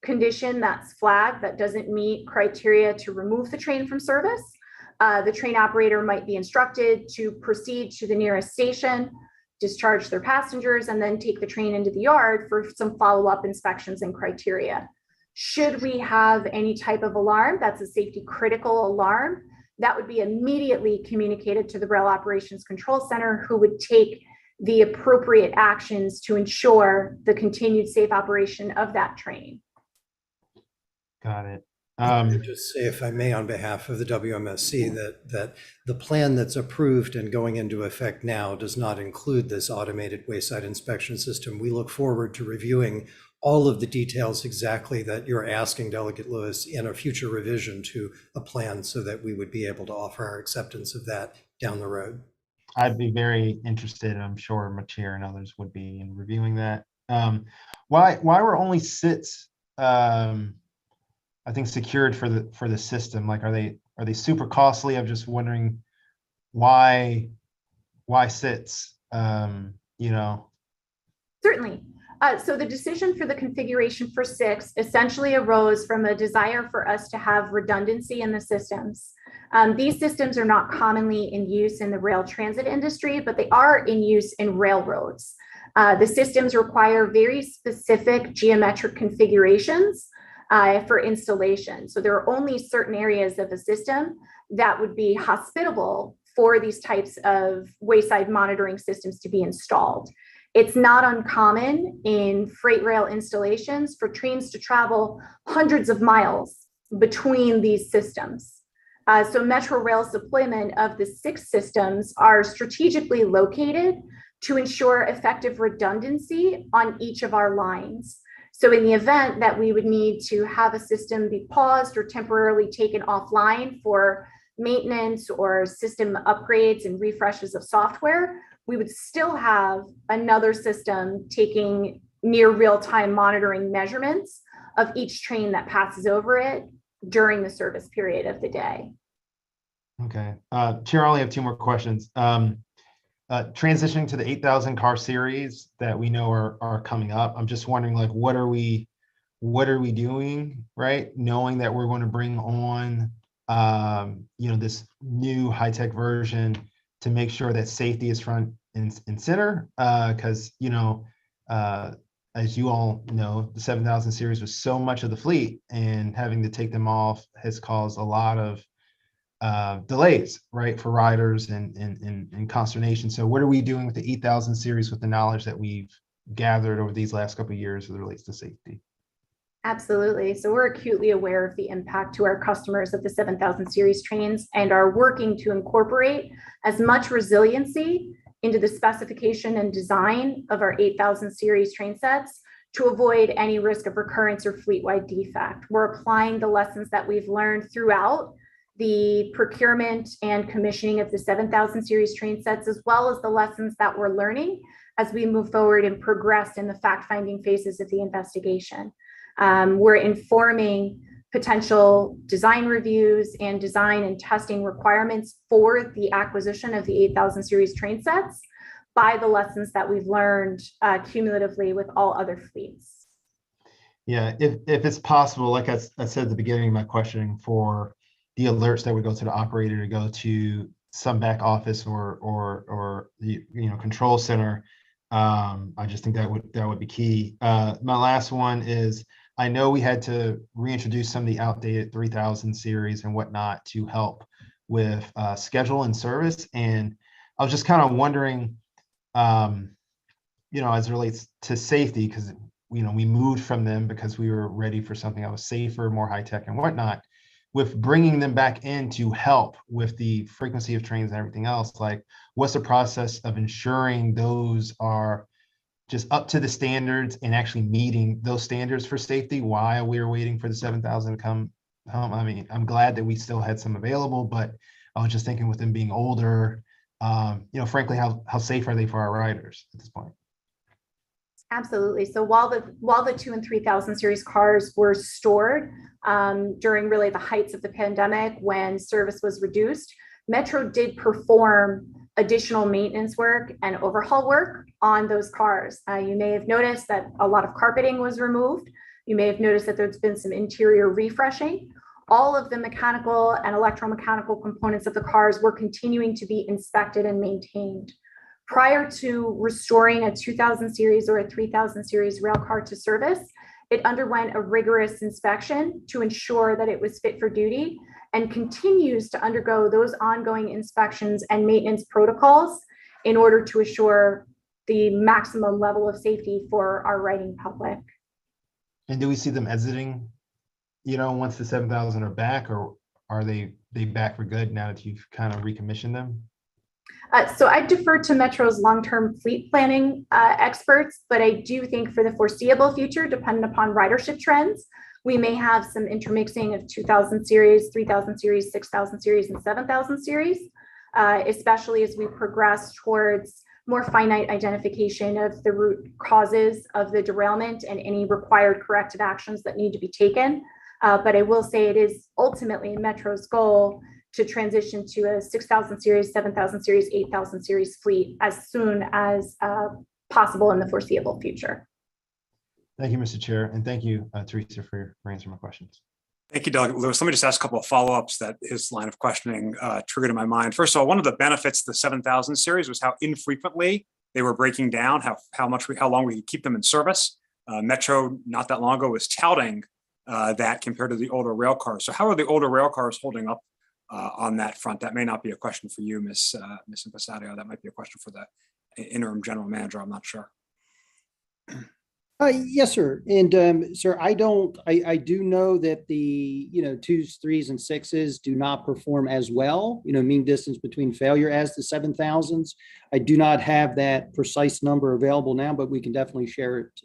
Speaker 5: condition that's flagged that doesn't meet criteria to remove the train from service, the train operator might be instructed to proceed to the nearest station, discharge their passengers, and then take the train into the yard for some follow-up inspections and criteria. Should we have any type of alarm that's a safety critical alarm, that would be immediately communicated to the Rail Operations Control Center, who would take the appropriate actions to ensure the continued safe operation of that train.
Speaker 7: Got it.
Speaker 6: Just say, if I may, on behalf of the WMSC, that the plan that's approved and going into effect now does not include this automated wayside inspection system. We look forward to reviewing all of the details exactly that you're asking, Delegate Lewis, in a future revision to a plan, so that we would be able to offer our acceptance of that down the road.
Speaker 7: I'd be very interested, and I'm sure my chair and others would be, in reviewing that. Why were only SITs I think secured for the system? Like, are they super costly? I'm just wondering why SITs,
Speaker 5: Certainly. So the decision for the configuration for 6 essentially arose from a desire for us to have redundancy in the systems. These systems are not commonly in use in the rail transit industry, but they are in use in railroads. The systems require very specific geometric configurations for installation. So there are only certain areas of the system that would be hospitable for these types of wayside monitoring systems to be installed. It's not uncommon in freight rail installations for trains to travel hundreds of miles between these systems. So Metro Rail's deployment of the 6 systems are strategically located to ensure effective redundancy on each of our lines. So in the event that we would need to have a system be paused or temporarily taken offline for maintenance or system upgrades and refreshes of software, we would still have another system taking near real-time monitoring measurements of each train that passes over it during the service period of the day.
Speaker 7: Okay. Chair, I only have two more questions. Transitioning to the 8,000 car series that we know are coming up, I'm just wondering, like, what are we doing, right? Knowing that we're going to bring on, this new high-tech version to make sure that safety is front and center. Because, as you all know, the 7,000 series was so much of the fleet, and having to take them off has caused a lot of delays, right, for riders and consternation. So what are we doing with the 8,000 series with the knowledge that we've gathered over these last couple of years as it relates to safety?
Speaker 5: Absolutely. So we're acutely aware of the impact to our customers of the 7,000 series trains and are working to incorporate as much resiliency into the specification and design of our 8,000 series train sets to avoid any risk of recurrence or fleet-wide defect. We're applying the lessons that we've learned throughout the procurement and commissioning of the 7,000 series train sets, as well as the lessons that we're learning as we move forward and progress in the fact-finding phases of the investigation. We're informing potential design reviews and design and testing requirements for the acquisition of the 8,000 series train sets by the lessons that we've learned cumulatively with all other fleets.
Speaker 7: Yeah, if it's possible, like I said at the beginning of my questioning, for the alerts that would go to the operator to go to some back office or the control center, I just think that would be key. My last one is, I know we had to reintroduce some of the outdated 3,000 series and whatnot to help with schedule and service. And I was just kind of wondering, as it relates to safety, because, we moved from them because we were ready for something that was safer, more high tech and whatnot. With bringing them back in to help with the frequency of trains and everything else, like, what's the process of ensuring those are just up to the standards and actually meeting those standards for safety while we were waiting for the 7,000 to come home? I mean, I'm glad that we still had some available, but I was just thinking, with them being older, frankly, how safe are they for our riders at this point?
Speaker 5: Absolutely. So while the 2,000 and 3,000 series cars were stored during really the heights of the pandemic, when service was reduced, Metro did perform additional maintenance work and overhaul work on those cars. You may have noticed that a lot of carpeting was removed. You may have noticed that there's been some interior refreshing. All of the mechanical and electromechanical components of the cars were continuing to be inspected and maintained. Prior to restoring a 2,000 series or a 3,000 series rail car to service, it underwent a rigorous inspection to ensure that it was fit for duty, and continues to undergo those ongoing inspections and maintenance protocols in order to assure the maximum level of safety for our riding public.
Speaker 7: And do we see them exiting, once the 7,000 are back, or are they back for good now that you've kind of recommissioned them?
Speaker 5: So I defer to Metro's long-term fleet planning experts, but I do think for the foreseeable future, depending upon ridership trends, we may have some intermixing of 2,000 series, 3,000 series, 6,000 series, and 7,000 series, especially as we progress towards more finite identification of the root causes of the derailment and any required corrective actions that need to be taken. But I will say it is ultimately Metro's goal to transition to a 6,000 series, 7,000 series, 8,000 series fleet as soon as possible in the foreseeable future.
Speaker 7: Thank you, Mr. Chair. And thank you, Teresa, for answering my questions.
Speaker 2: Thank you, Doug. Lewis, let me just ask a couple of follow-ups that his line of questioning triggered in my mind. First of all, one of the benefits of the 7,000 series was how infrequently they were breaking down, how long we could keep them in service. Metro, not that long ago, was touting that compared to the older rail cars. So how are the older rail cars holding up on that front? That may not be a question for you, Ms. Impastadio. That might be a question for the interim general manager. I'm not sure.
Speaker 4: Yes, sir. And sir, I do know that the 2s, 3s, and 6s do not perform as well, mean distance between failure, as the 7,000s. I do not have that precise number available now, but we can definitely share it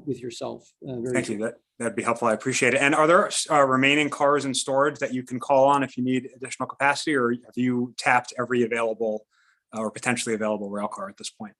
Speaker 4: with yourself.
Speaker 2: Thank you. That'd be helpful. I appreciate it. And are there remaining cars in storage that you can call on if you need additional capacity, or have you tapped every available or potentially available rail car at this point?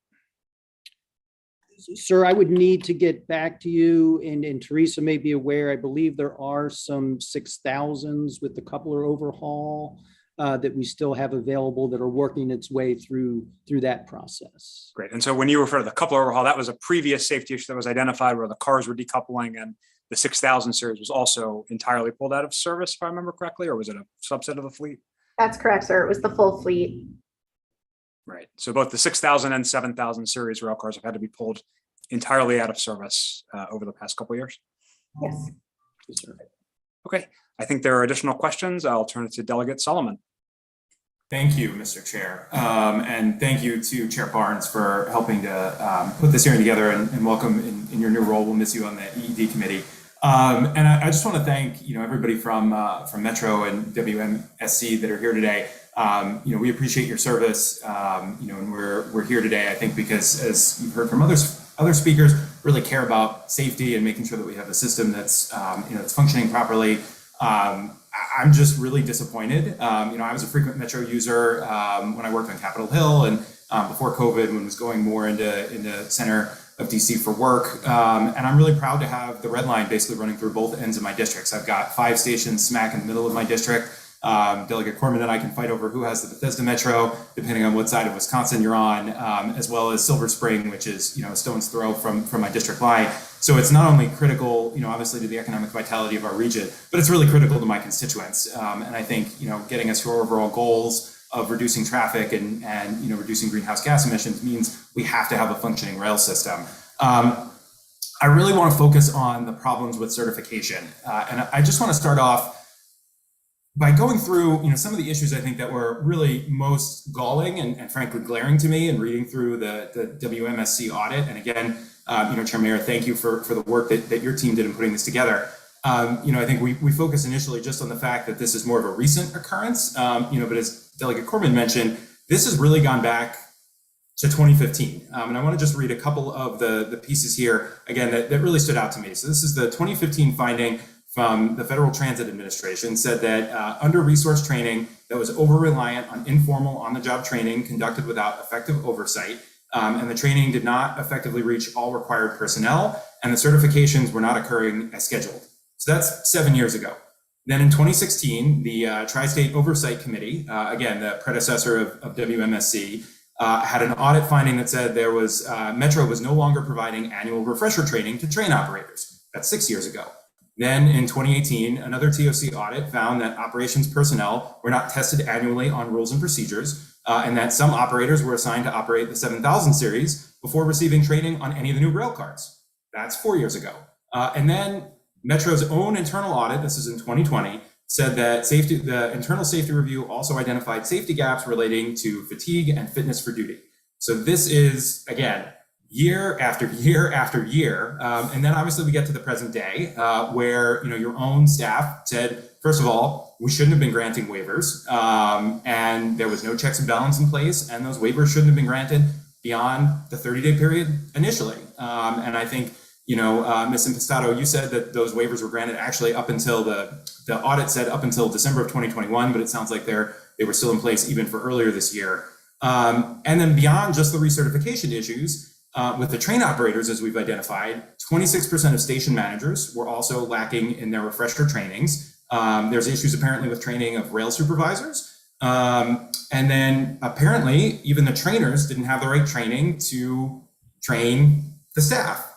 Speaker 4: Sir, I would need to get back to you, and Teresa may be aware, I believe there are some 6000s with the coupler overhaul that we still have available that are working its way through that process.
Speaker 2: Great. And so when you refer to the coupler overhaul, that was a previous safety issue that was identified where the cars were decoupling, and the 6000 series was also entirely pulled out of service, if I remember correctly, or was it a subset of the fleet?
Speaker 5: That's correct, sir. It was the full fleet.
Speaker 2: Right. So both the 6000 and 7000 series rail cars have had to be pulled entirely out of service over the past couple of years.
Speaker 5: Yes.
Speaker 4: Yes, sir.
Speaker 2: Okay. I think there are additional questions. I'll turn it to Delegate Solomon.
Speaker 8: Thank you, Mr. Chair. And thank you to Chair Barnes for helping to put this hearing together, and welcome in your new role. We'll miss you on the E&E committee. And I just want to thank everybody from Metro and WMSC that are here today. We appreciate your service. And we're here today, I think, because as you've heard from other speakers, really care about safety and making sure that we have a system that's that's functioning properly. I'm just really disappointed. I was a frequent Metro user when I worked on Capitol Hill, and before COVID, when I was going more into center of DC for work. And I'm really proud to have the red line basically running through both ends of my districts. I've got 5 stations smack in the middle of my district. Delegate Corman and I can fight over who has the Bethesda Metro, depending on what side of Wisconsin you're on, as well as Silver Spring, which is a stone's throw from my district line. So it's not only critical, obviously to the economic vitality of our region, but it's really critical to my constituents. And I think getting us to our overall goals of reducing traffic and reducing greenhouse gas emissions means we have to have a functioning rail system. I really want to focus on the problems with certification, and I just want to start off by going through, some of the issues I think that were really most galling and frankly glaring to me in reading through the WMSC audit. And again, Chair Mayor, thank you for the work that your team did in putting this together. I think we focused initially just on the fact that this is more of a recent occurrence, but as Delegate Corman mentioned, this has really gone back to 2015. And I want to just read a couple of the pieces here, again, that really stood out to me. So this is the 2015 finding from the Federal Transit Administration, said that under-resourced training that was over-reliant on informal on-the-job training conducted without effective oversight, and the training did not effectively reach all required personnel, and the certifications were not occurring as scheduled. So that's 7 years ago. Then in 2016, the Tri-State Oversight Committee, again, the predecessor of WMSC, had an audit finding that said there was Metro was no longer providing annual refresher training to train operators. That's 6 years ago. Then in 2018, another TOC audit found that operations personnel were not tested annually on rules and procedures, and that some operators were assigned to operate the 7000 series before receiving training on any of the new rail cars. That's 4 years ago. And then Metro's own internal audit, this is in 2020, said that the internal safety review also identified safety gaps relating to fatigue and fitness for duty. So this is, again, year after year after year. And then obviously we get to the present day where your own staff said, first of all, we shouldn't have been granting waivers, and there was no checks and balance in place, and those waivers shouldn't have been granted beyond the 30-day period initially. And I think, Ms. Impastato, you said that those waivers were granted actually up until the audit said up until December of 2021, but it sounds like they were still in place even for earlier this year. And then beyond just the recertification issues, with the train operators, as we've identified, 26% of station managers were also lacking in their refresher trainings. There's issues apparently with training of rail supervisors. And then apparently even the trainers didn't have the right training to train the staff.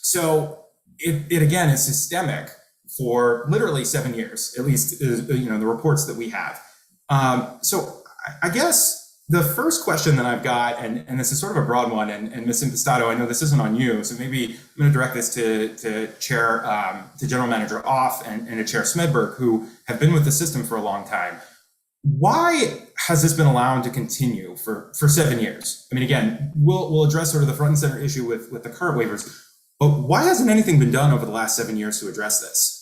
Speaker 8: So it again is systemic for literally 7 years, at least, the reports that we have. So I guess the first question that I've got, and this is sort of a broad one, and Ms. Impastato, I know this isn't on you, so maybe I'm going to direct this to General Manager Off and to Chair Smedberg, who have been with the system for a long time. Why has this been allowed to continue for 7 years? I mean, again, we'll address sort of the front and center issue with the current waivers, but why hasn't anything been done over the last 7 years to address this?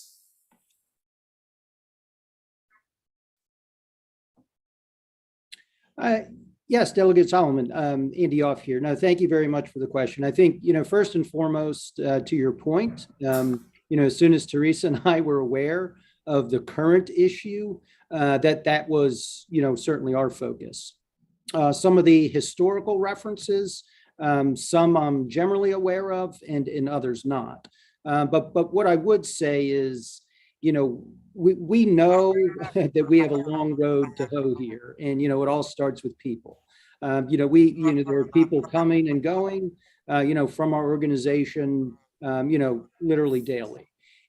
Speaker 4: Yes, Delegate Solomon, Andy Off here. No, thank you very much for the question. I think, first and foremost, to your point, as soon as Teresa and I were aware of the current issue, that was, certainly our focus. Some of the historical references Some I'm generally aware of and in others not. But what I would say is, we know that we have a long road to hoe here, and it all starts with people. There are people coming and going, from our organization, literally daily.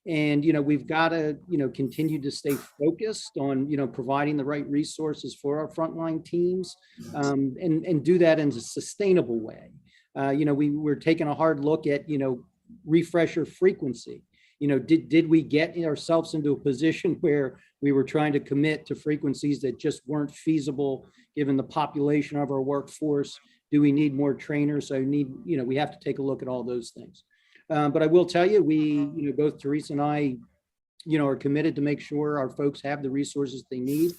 Speaker 4: And, we've got to, continue to stay focused on, providing the right resources for our frontline teams, and do that in a sustainable way. We're taking a hard look at, refresher frequency. Did we get ourselves into a position where we were trying to commit to frequencies that just weren't feasible given the population of our workforce? Do we need more trainers? So we have to take a look at all those things. But I will tell you, both Teresa and I, are committed to make sure our folks have the resources they need,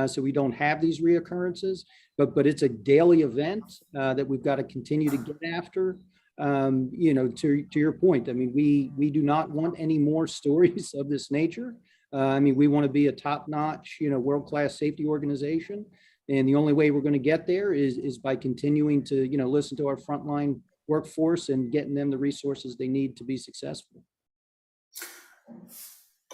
Speaker 4: so we don't have these reoccurrences. But it's a daily event that we've got to continue to get after. To your point, I mean, we do not want any more stories of this nature. We want to be a top-notch, world-class safety organization. And the only way we're going to get there is by continuing to, listen to our frontline workforce and getting them the resources they need to be successful.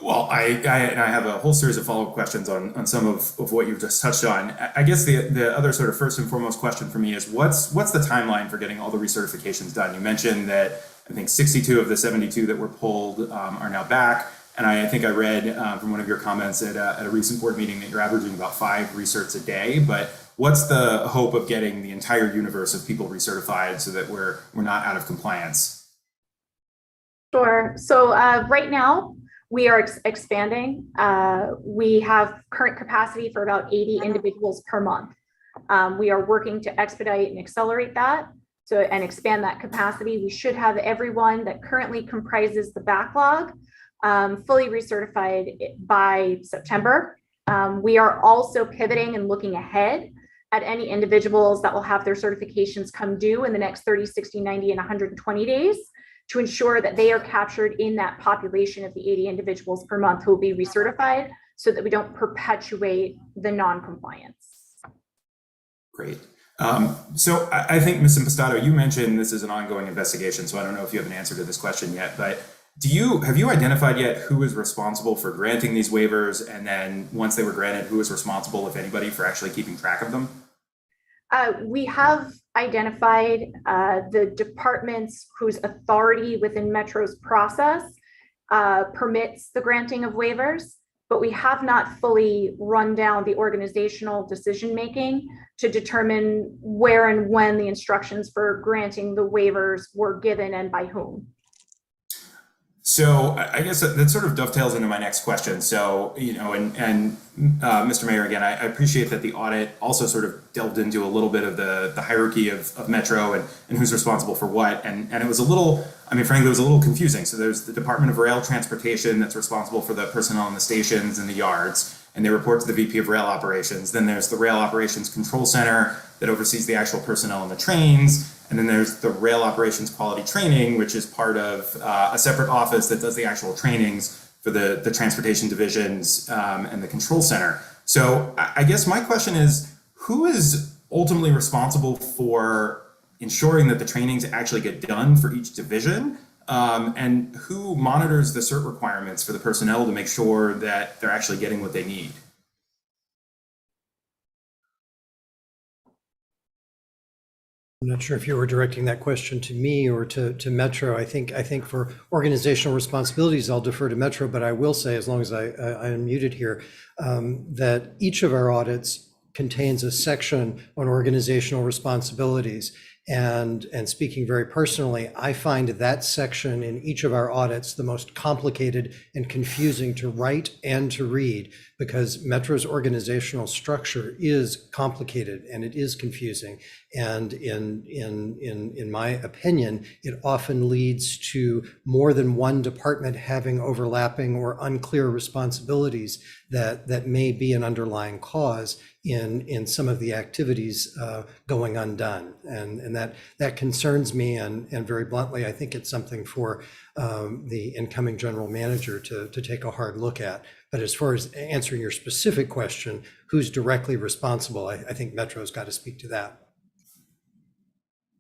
Speaker 8: Well, I have a whole series of follow-up questions on some of what you've just touched on. I guess the other sort of first and foremost question for me is what's the timeline for getting all the recertifications done? You mentioned that I think 62 of the 72 that were pulled are now back. And I think I read from one of your comments at a recent board meeting that you're averaging about 5 recerts a day. But what's the hope of getting the entire universe of people recertified so that we're not out of compliance?
Speaker 5: Sure. So right now, we are expanding. We have current capacity for about 80 individuals per month. We are working to expedite and accelerate that and expand that capacity. We should have everyone that currently comprises the backlog fully recertified by September. We are also pivoting and looking ahead at any individuals that will have their certifications come due in the next 30, 60, 90, and 120 days to ensure that they are captured in that population of the 80 individuals per month who will be recertified so that we don't perpetuate the non-compliance.
Speaker 8: Great. So I think, Ms. Impastato, you mentioned this is an ongoing investigation, so I don't know if you have an answer to this question yet, but have you identified yet who is responsible for granting these waivers? And then once they were granted, who is responsible, if anybody, for actually keeping track of them?
Speaker 5: We have identified the departments whose authority within Metro's process permits the granting of waivers, but we have not fully run down the organizational decision-making to determine where and when the instructions for granting the waivers were given and by whom.
Speaker 8: So I guess that sort of dovetails into my next question. So, Mr. Mayor, again, I appreciate that the audit also sort of delved into a little bit of the hierarchy of Metro and who's responsible for what. And it was frankly, it was a little confusing. So there's the Department of Rail Transportation that's responsible for the personnel in the stations and the yards, and they report to the VP of Rail Operations. Then there's the Rail Operations Control Center that oversees the actual personnel in the trains. And then there's the Rail Operations Quality Training, which is part of a separate office that does the actual trainings for the transportation divisions and the control center. So I guess my question is, who is ultimately responsible for ensuring that the trainings actually get done for each division? And who monitors the cert requirements for the personnel to make sure that they're actually getting what they need?
Speaker 6: I'm not sure if you were directing that question to me or to Metro. I think for organizational responsibilities, I'll defer to Metro, but I will say, as long as I am muted here, that each of our audits contains a section on organizational responsibilities. And speaking very personally, I find that section in each of our audits the most complicated and confusing to write and to read, because Metro's organizational structure is complicated and it is confusing. And in my opinion, it often leads to more than one department having overlapping or unclear responsibilities that may be an underlying cause in some of the activities going undone. And that concerns me, and very bluntly, I think it's something for the incoming general manager to take a hard look at. But as far as answering your specific question, who's directly responsible, I think Metro's got to speak to that.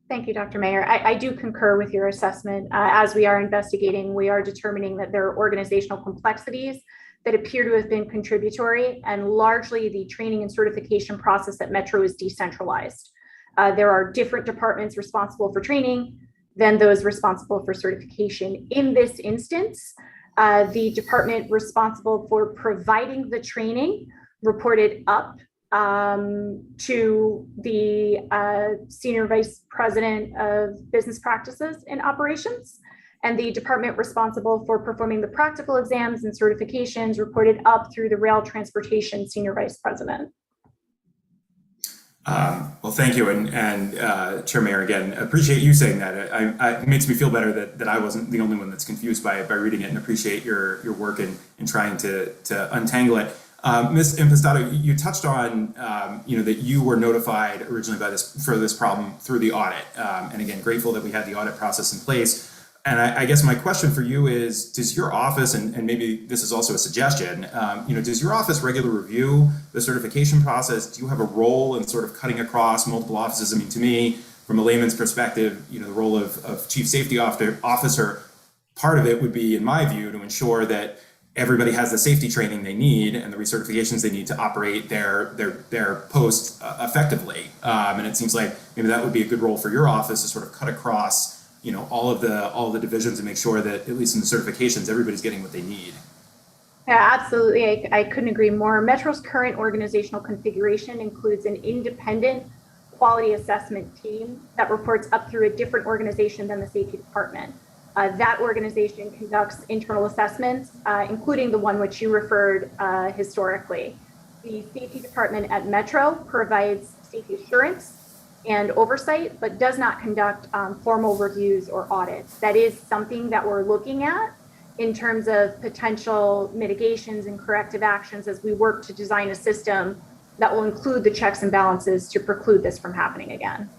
Speaker 5: Thank you, Dr. Mayer. I do concur with your assessment. As we are investigating, we are determining that there are organizational complexities that appear to have been contributory, and largely the training and certification process at Metro is decentralized. There are different departments responsible for training than those responsible for certification. In this instance, the department responsible for providing the training reported up to the Senior Vice President of Business Practices and Operations, and the department responsible for performing the practical exams and certifications reported up through the Rail Transportation Senior Vice President.
Speaker 8: Well, thank you. And Chair Mayer, again, appreciate you saying that. It makes me feel better that I wasn't the only one that's confused by reading it, and appreciate your work in trying to untangle it. Ms. Impastato, you touched on, that you were notified originally for this problem through the audit. And again, grateful that we had the audit process in place. And I guess my question for you is, does your office, and maybe this is also a suggestion, does your office regularly review the certification process? Do you have a role in sort of cutting across multiple offices? I mean, to me, from a layman's perspective, the role of Chief Safety Officer, part of it would be, in my view, to ensure that everybody has the safety training they need and the recertifications they need to operate their post effectively. And it seems like maybe that would be a good role for your office, to sort of cut across all of the divisions and make sure that, at least in the certifications, everybody's getting what they need.
Speaker 5: Yeah, absolutely. I couldn't agree more. Metro's current organizational configuration includes an independent quality assessment team that reports up through a different organization than the safety department. That organization conducts internal assessments, including the one which you referred historically. The safety department at Metro provides safety assurance and oversight, but does not conduct formal reviews or audits. That is something that we're looking at in terms of potential mitigations and corrective actions as we work to design a system that will include the checks and balances to preclude this from happening again.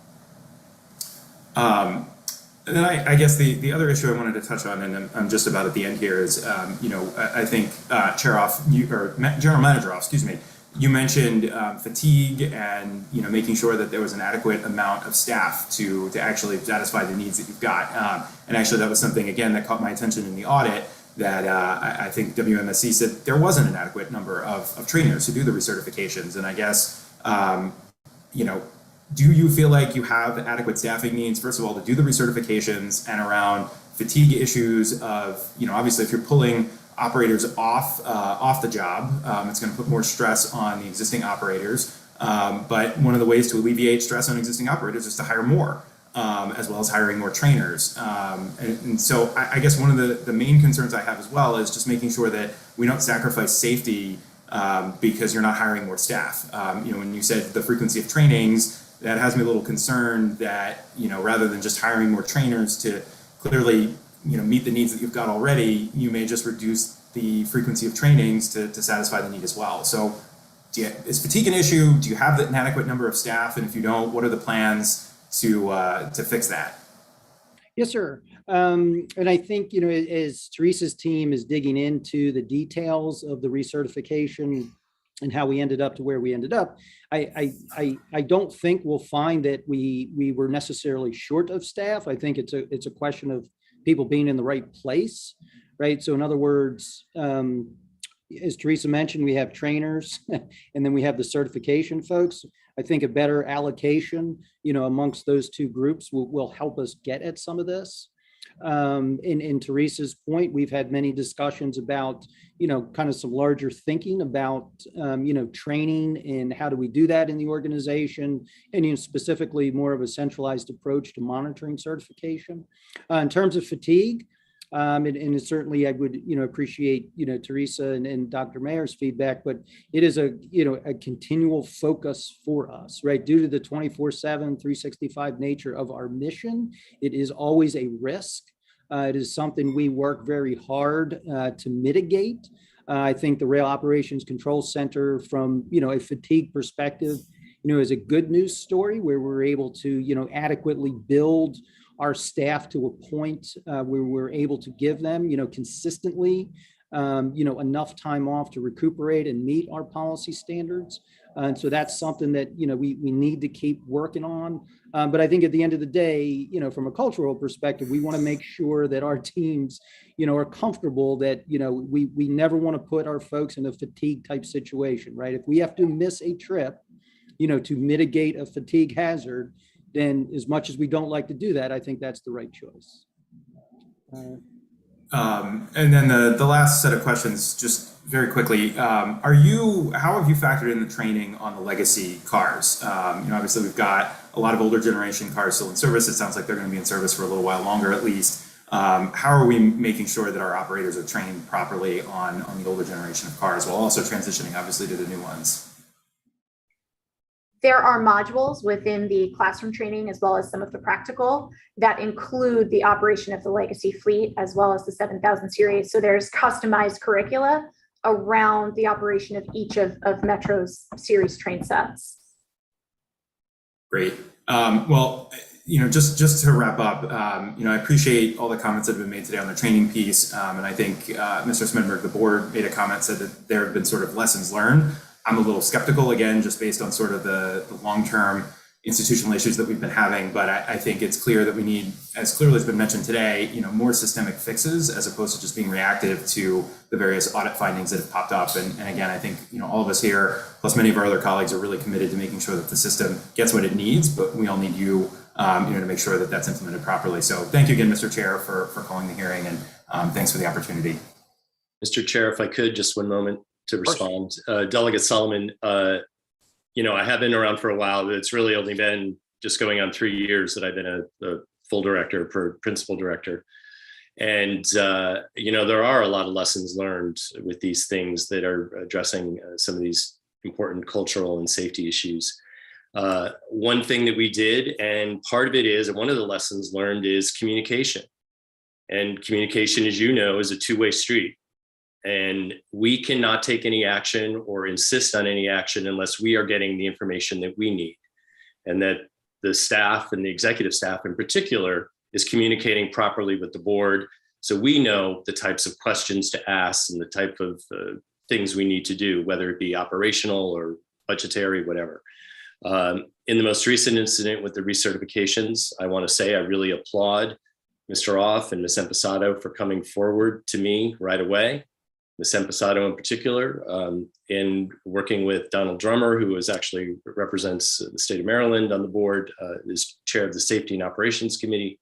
Speaker 8: And then I guess the other issue I wanted to touch on, and I'm just about at the end here, is, I think General Manager Off, you mentioned fatigue and making sure that there was an adequate amount of staff to actually satisfy the needs that you've got. And actually, that was something, again, that caught my attention in the audit, that I think WMSC said there wasn't an adequate number of trainers to do the recertifications. And I guess, do you feel like you have adequate staffing needs, first of all, to do the recertifications, and around fatigue issues of, obviously if you're pulling operators off the job, it's going to put more stress on the existing operators. But one of the ways to alleviate stress on existing operators is to hire more, as well as hiring more trainers. And so I guess one of the main concerns I have as well is just making sure that we don't sacrifice safety because you're not hiring more staff. When you said the frequency of trainings, that has me a little concerned that, rather than just hiring more trainers to clearly, meet the needs that you've got already, you may just reduce the frequency of trainings to satisfy the need as well. So is fatigue an issue? Do you have an adequate number of staff? And if you don't, what are the plans to fix that?
Speaker 4: Yes, sir. And I think, as Teresa's team is digging into the details of the recertification and how we ended up to where we ended up, I don't think we'll find that we were necessarily short of staff. I think it's a question of people being in the right place, right? So in other words, as Teresa mentioned, we have trainers and then we have the certification folks. I think a better allocation, amongst those two groups will help us get at some of this. In Teresa's point, we've had many discussions about, kind of some larger thinking about, training and how do we do that in the organization, and specifically more of a centralized approach to monitoring certification. In terms of fatigue, and certainly I would, appreciate, Teresa and Dr. Mayer's feedback, but it is a continual focus for us, right? Due to the 24/7, 365 nature of our mission, it is always a risk. It is something we work very hard to mitigate. I think the Rail Operations Control Center, from, a fatigue perspective, is a good news story where we're able to, adequately build our staff to a point where we're able to give them, consistently enough time off to recuperate and meet our policy standards. And so that's something that, we need to keep working on. But I think at the end of the day, from a cultural perspective, we want to make sure that our teams, are comfortable that, we never want to put our folks in a fatigue type situation, right? If we have to miss a trip, to mitigate a fatigue hazard, then as much as we don't like to do that, I think that's the right choice.
Speaker 8: And then the last set of questions, just very quickly, how have you factored in the training on the legacy cars? Obviously we've got a lot of older generation cars still in service. It sounds like they're going to be in service for a little while longer at least. How are we making sure that our operators are trained properly on the older generation of cars while also transitioning obviously to the new ones?
Speaker 5: There are modules within the classroom training as well as some of the practical that include the operation of the legacy fleet as well as the 7000 series. So there's customized curricula around the operation of each of Metro's series train sets.
Speaker 8: Great. Just to wrap up, I appreciate all the comments that have been made today on the training piece. And I think Mr. Smedberg, the board, made a comment, said that there have been sort of lessons learned. I'm a little skeptical, again, just based on sort of the long-term institutional issues that we've been having. But I think it's clear that we need, as clearly has been mentioned today, more systemic fixes as opposed to just being reactive to the various audit findings that have popped up. And again, I think, all of us here, plus many of our other colleagues, are really committed to making sure that the system gets what it needs, but we all need you, to make sure that that's implemented properly. So thank you again, Mr. Chair, for calling the hearing, and thanks for the opportunity.
Speaker 1: Mr. Chair, if I could, just one moment to respond. Delegate Solomon, I have been around for a while, but it's really only been just going on 3 years that I've been a full director, principal director. And, there are a lot of lessons learned with these things that are addressing some of these important cultural and safety issues. One thing that we did, and part of it is, and one of the lessons learned is communication. And communication, as you know, is a two-way street. And we cannot take any action or insist on any action unless we are getting the information that we need. And that the staff and the executive staff in particular is communicating properly with the board. So we know the types of questions to ask and the type of things we need to do, whether it be operational or budgetary, whatever. In the most recent incident with the recertifications, I want to say I really applaud Mr. Off and Ms. Empasado for coming forward to me right away. Ms. Empasado in particular, in working with Donald Drummer, who actually represents the state of Maryland on the board, is chair of the Safety and Operations Committee.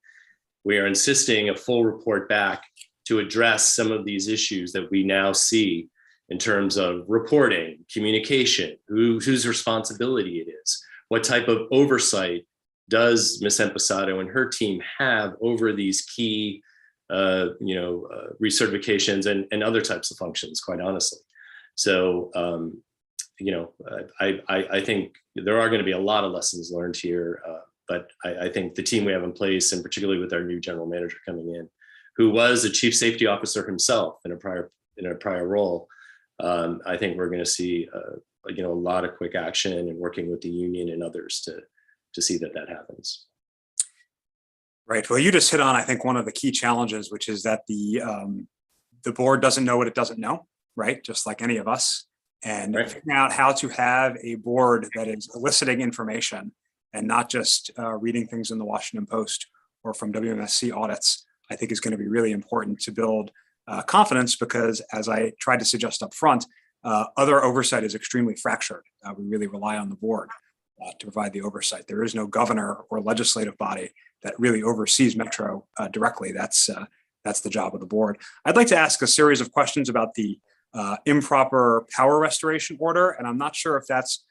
Speaker 1: We are insisting a full report back to address some of these issues that we now see in terms of reporting, communication, whose responsibility it is, what type of oversight does Ms. Empasado and her team have over these key recertifications and other types of functions, quite honestly. So, I think there are going to be a lot of lessons learned here, but I think the team we have in place, and particularly with our new general manager coming in, who was a chief safety officer himself in a prior role, I think we're going to see a lot of quick action and working with the union and others to see that happens.
Speaker 2: Right. Well, you just hit on, I think, one of the key challenges, which is that the board doesn't know what it doesn't know, right? Just like any of us. And
Speaker 1: right.
Speaker 2: Figuring out how to have a board that is eliciting information and not just reading things in the Washington Post or from WMSC audits, I think is going to be really important to build confidence, because as I tried to suggest up front, other oversight is extremely fractured. We really rely on the board to provide the oversight. There is no governor or legislative body that really oversees Metro directly. That's the job of the board. I'd like to ask a series of questions about the improper power restoration order, and I'm not sure if that's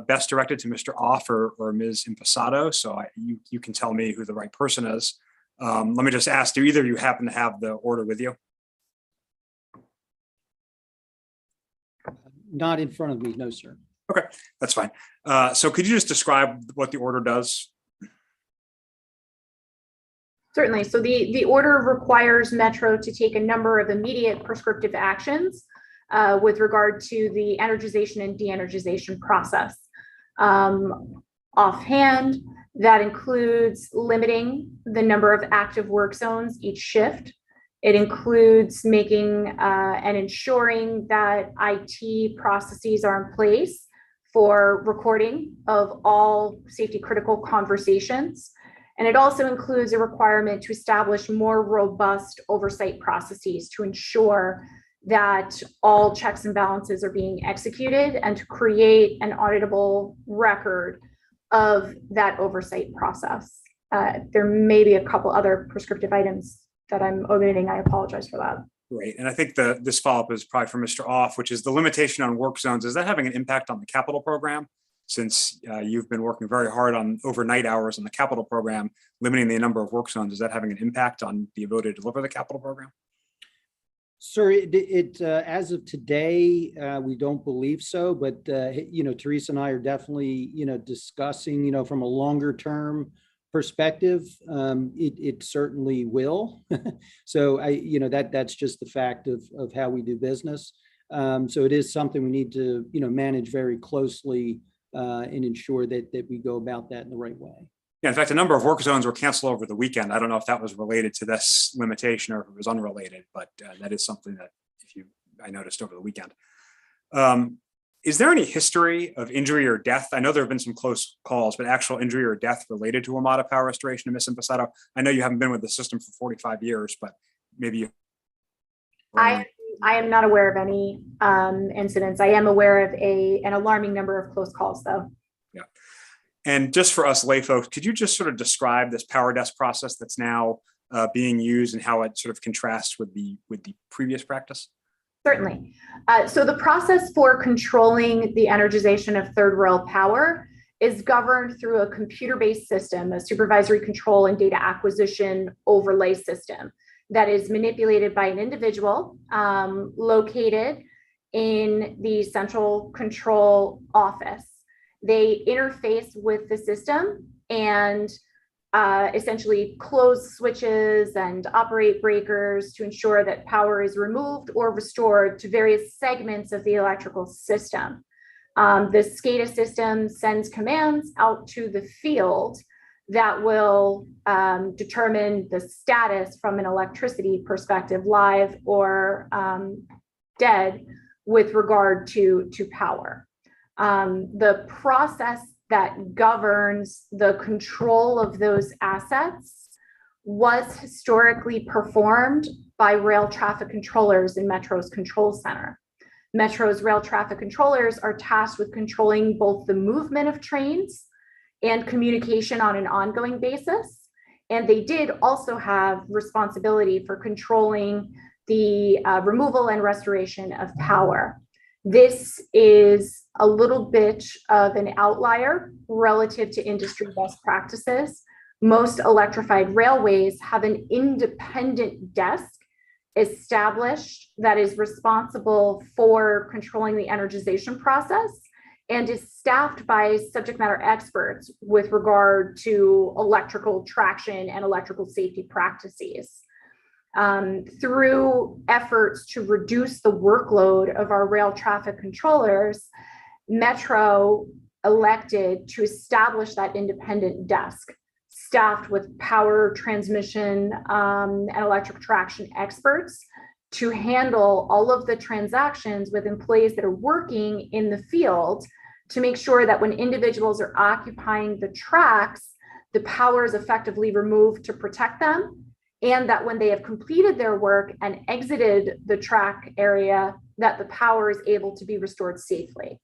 Speaker 2: best directed to Mr. Off or Ms. Empasado. So you can tell me who the right person is. Let me just ask, do either of you happen to have the order with you?
Speaker 4: Not in front of me, no, sir.
Speaker 2: Okay, that's fine. So could you just describe what the order does?
Speaker 5: Certainly. So the order requires Metro to take a number of immediate prescriptive actions with regard to the energization and de-energization process. Offhand, that includes limiting the number of active work zones each shift It includes making and ensuring that IT processes are in place for recording of all safety critical conversations. And it also includes a requirement to establish more robust oversight processes to ensure that all checks and balances are being executed and to create an auditable record of that oversight process. There may be a couple other prescriptive items that I'm omitting. I apologize for that.
Speaker 2: Great. And I think this follow-up is probably for Mr. Off, which is the limitation on work zones. Is that having an impact on the capital program? Since you've been working very hard on overnight hours on the capital program, limiting the number of work zones, is that having an impact on the ability to deliver the capital program?
Speaker 4: Sir, as of today, we don't believe so, but Teresa and I are definitely, discussing, from a longer term perspective, it certainly will. So that's just the fact of how we do business. So it is something we need to, manage very closely and ensure that we go about that in the right way.
Speaker 2: Yeah, in fact, a number of work zones were canceled over the weekend. I don't know if that was related to this limitation or if it was unrelated, but that is something that I noticed over the weekend. Is there any history of injury or death? I know there have been some close calls, but actual injury or death related to WMATA power restoration and Ms. Impastato? I know you haven't been with the system for 45 years, but maybe you.
Speaker 5: I am not aware of any incidents. I am aware of an alarming number of close calls, though.
Speaker 2: Yeah. And just for us lay folks, could you just sort of describe this power desk process that's now being used and how it sort of contrasts with the previous practice?
Speaker 5: Certainly. So the process for controlling the energization of third rail power is governed through a computer-based system, a supervisory control and data acquisition overlay system that is manipulated by an individual located in the central control office. They interface with the system and essentially close switches and operate breakers to ensure that power is removed or restored to various segments of the electrical system. The SCADA system sends commands out to the field that will determine the status from an electricity perspective, live or dead, with regard to power. The process that governs the control of those assets was historically performed by rail traffic controllers in Metro's control center. Metro's rail traffic controllers are tasked with controlling both the movement of trains and communication on an ongoing basis. And they did also have responsibility for controlling the removal and restoration of power. This is a little bit of an outlier relative to industry best practices. Most electrified railways have an independent desk established that is responsible for controlling the energization process and is staffed by subject matter experts with regard to electrical traction and electrical safety practices. Through efforts to reduce the workload of our rail traffic controllers, Metro elected to establish that independent desk, staffed with power transmission and electric traction experts to handle all of the transactions with employees that are working in the field to make sure that when individuals are occupying the tracks, the power is effectively removed to protect them, and that when they have completed their work and exited the track area, that the power is able to be restored safely.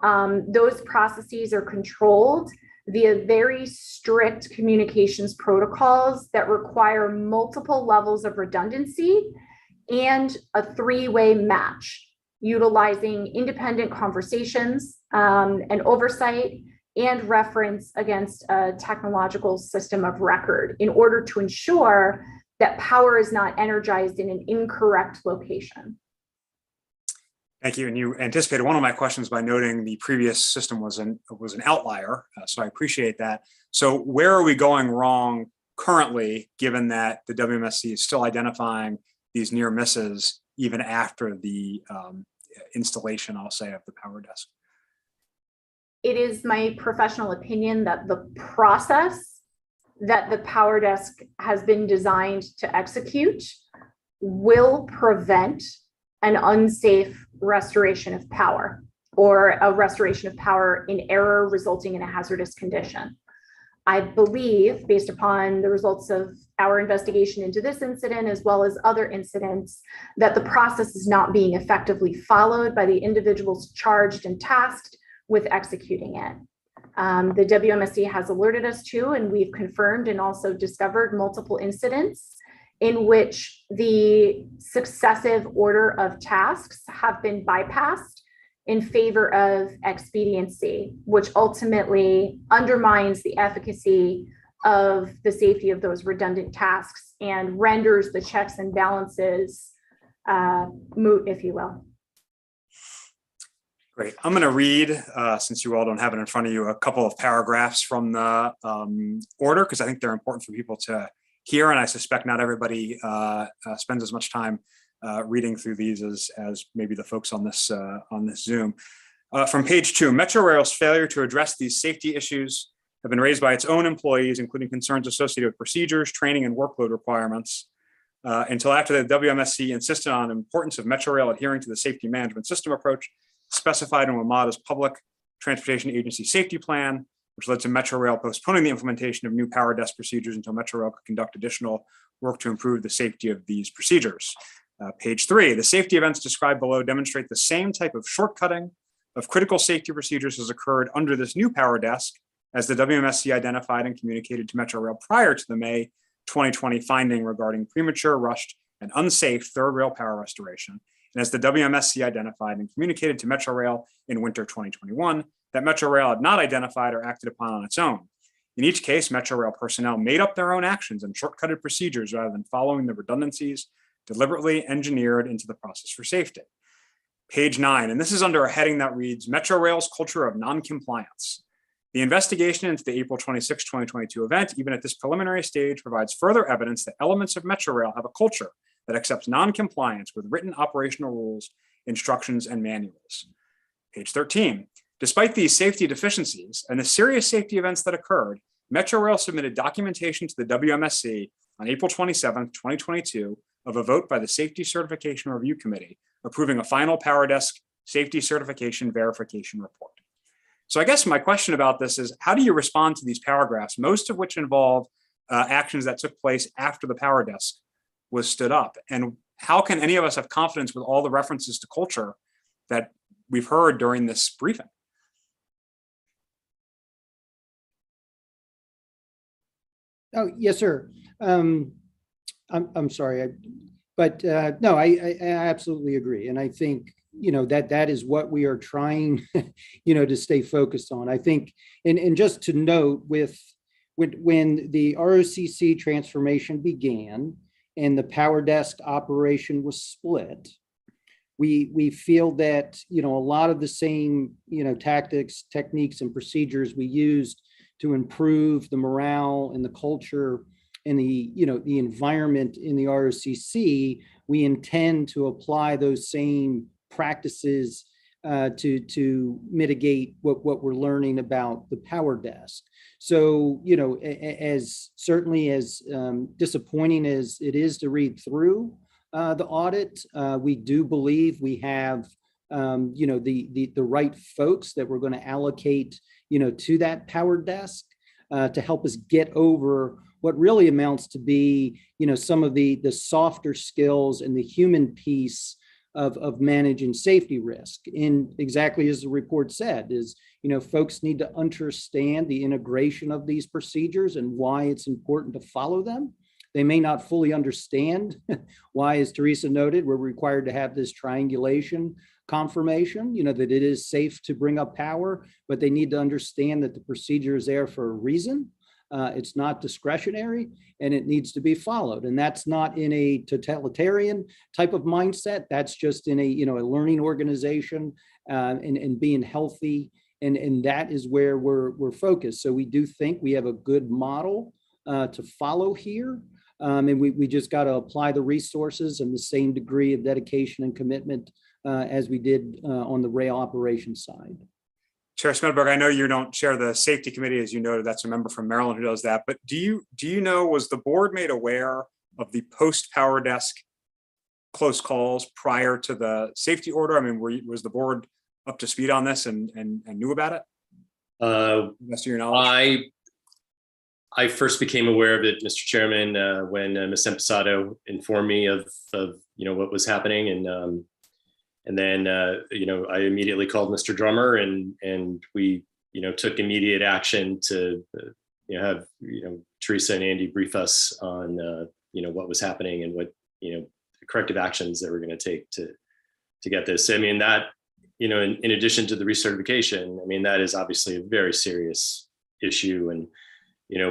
Speaker 5: Those processes are controlled via very strict communications protocols that require multiple levels of redundancy and a three-way match, utilizing independent conversations and oversight and reference against a technological system of record in order to ensure that power is not energized in an incorrect location.
Speaker 2: Thank you. And you anticipated one of my questions by noting the previous system was an outlier. So I appreciate that. So where are we going wrong currently, given that the WMSC is still identifying these near misses even after the installation, I'll say, of the power desk?
Speaker 5: It is my professional opinion that the process that the power desk has been designed to execute will prevent an unsafe restoration of power or a restoration of power in error resulting in a hazardous condition. I believe, based upon the results of our investigation into this incident, as well as other incidents, that the process is not being effectively followed by the individuals charged and tasked with executing it. The WMSC has alerted us to, and we've confirmed and also discovered multiple incidents in which the successive order of tasks have been bypassed in favor of expediency, which ultimately undermines the efficacy of the safety of those redundant tasks and renders the checks and balances moot, if you will.
Speaker 2: Great. I'm going to read, since you all don't have it in front of you, a couple of paragraphs from the order, because I think they're important for people to hear, and I suspect not everybody spends as much time reading through these as maybe the folks on this Zoom. From page 2, Metrorail's failure to address these safety issues have been raised by its own employees, including concerns associated with procedures, training, and workload requirements. Until after the WMSC insisted on the importance of Metrorail adhering to the safety management system approach specified in WMATA's Public Transportation Agency Safety Plan, which led to Metrorail postponing the implementation of new power desk procedures until Metrorail could conduct additional work to improve the safety of these procedures. Page 3, the safety events described below demonstrate the same type of shortcutting of critical safety procedures has occurred under this new power desk as the WMSC identified and communicated to Metrorail prior to the May 2020 finding regarding premature, rushed, and unsafe third rail power restoration, and as the WMSC identified and communicated to Metrorail in winter 2021 that Metrorail had not identified or acted upon on its own. In each case, Metrorail personnel made up their own actions and shortcutted procedures rather than following the redundancies deliberately engineered into the process for safety. Page 9, and this is under a heading that reads Metrorail's culture of non-compliance. The investigation into the April 26, 2022 event, even at this preliminary stage, provides further evidence that elements of Metrorail have a culture that accepts non-compliance with written operational rules, instructions, and manuals. Page 13, despite these safety deficiencies and the serious safety events that occurred, Metrorail submitted documentation to the WMSC on April 27, 2022, of a vote by the Safety Certification Review Committee approving a final power desk safety certification verification report. So I guess my question about this is, how do you respond to these paragraphs, most of which involve actions that took place after the power desk was stood up? And how can any of us have confidence with all the references to culture that we've heard during this briefing?
Speaker 4: Oh, yes, sir. I'm sorry, but no, I absolutely agree. And I think, that is what we are trying, to stay focused on. I think, and just to note when the ROCC transformation began and the power desk operation was split, we feel that, a lot of the same, tactics, techniques, and procedures we used to improve the morale and the culture and the environment in the ROCC, we intend to apply those same practices to mitigate what we're learning about the power desk. So, as certainly as disappointing as it is to read through the audit, we do believe we have the right folks that we're going to allocate to that power desk to help us get over what really amounts to be, some of the softer skills and the human piece of managing safety risk. And exactly as the report said is, folks need to understand the integration of these procedures and why it's important to follow them. They may not fully understand why, as Teresa noted, we're required to have this triangulation confirmation, that it is safe to bring up power, but they need to understand that the procedure is there for a reason. It's not discretionary and it needs to be followed. And that's not in a totalitarian type of mindset. That's just in a learning organization and being healthy. And that is where we're focused. So we do think we have a good model to follow here. And we just got to apply the resources and the same degree of dedication and commitment as we did on the rail operations side.
Speaker 2: Chair Smedberg, I know you don't chair the safety committee, as you noted, that's a member from Maryland who does that, but do you know, was the board made aware of the post-power desk close calls prior to the safety order? I mean, was the board up to speed on this and knew about it? Best of your knowledge.
Speaker 1: I first became aware of it, Mr. Chairman, when Ms. Emposado informed me of what was happening, and then I immediately called Mr. Drummer, and we took immediate action to have Teresa and Andy brief us on what was happening and what corrective actions that we're going to take to get this. I mean, that in addition to the recertification, I mean, that is obviously a very serious issue, and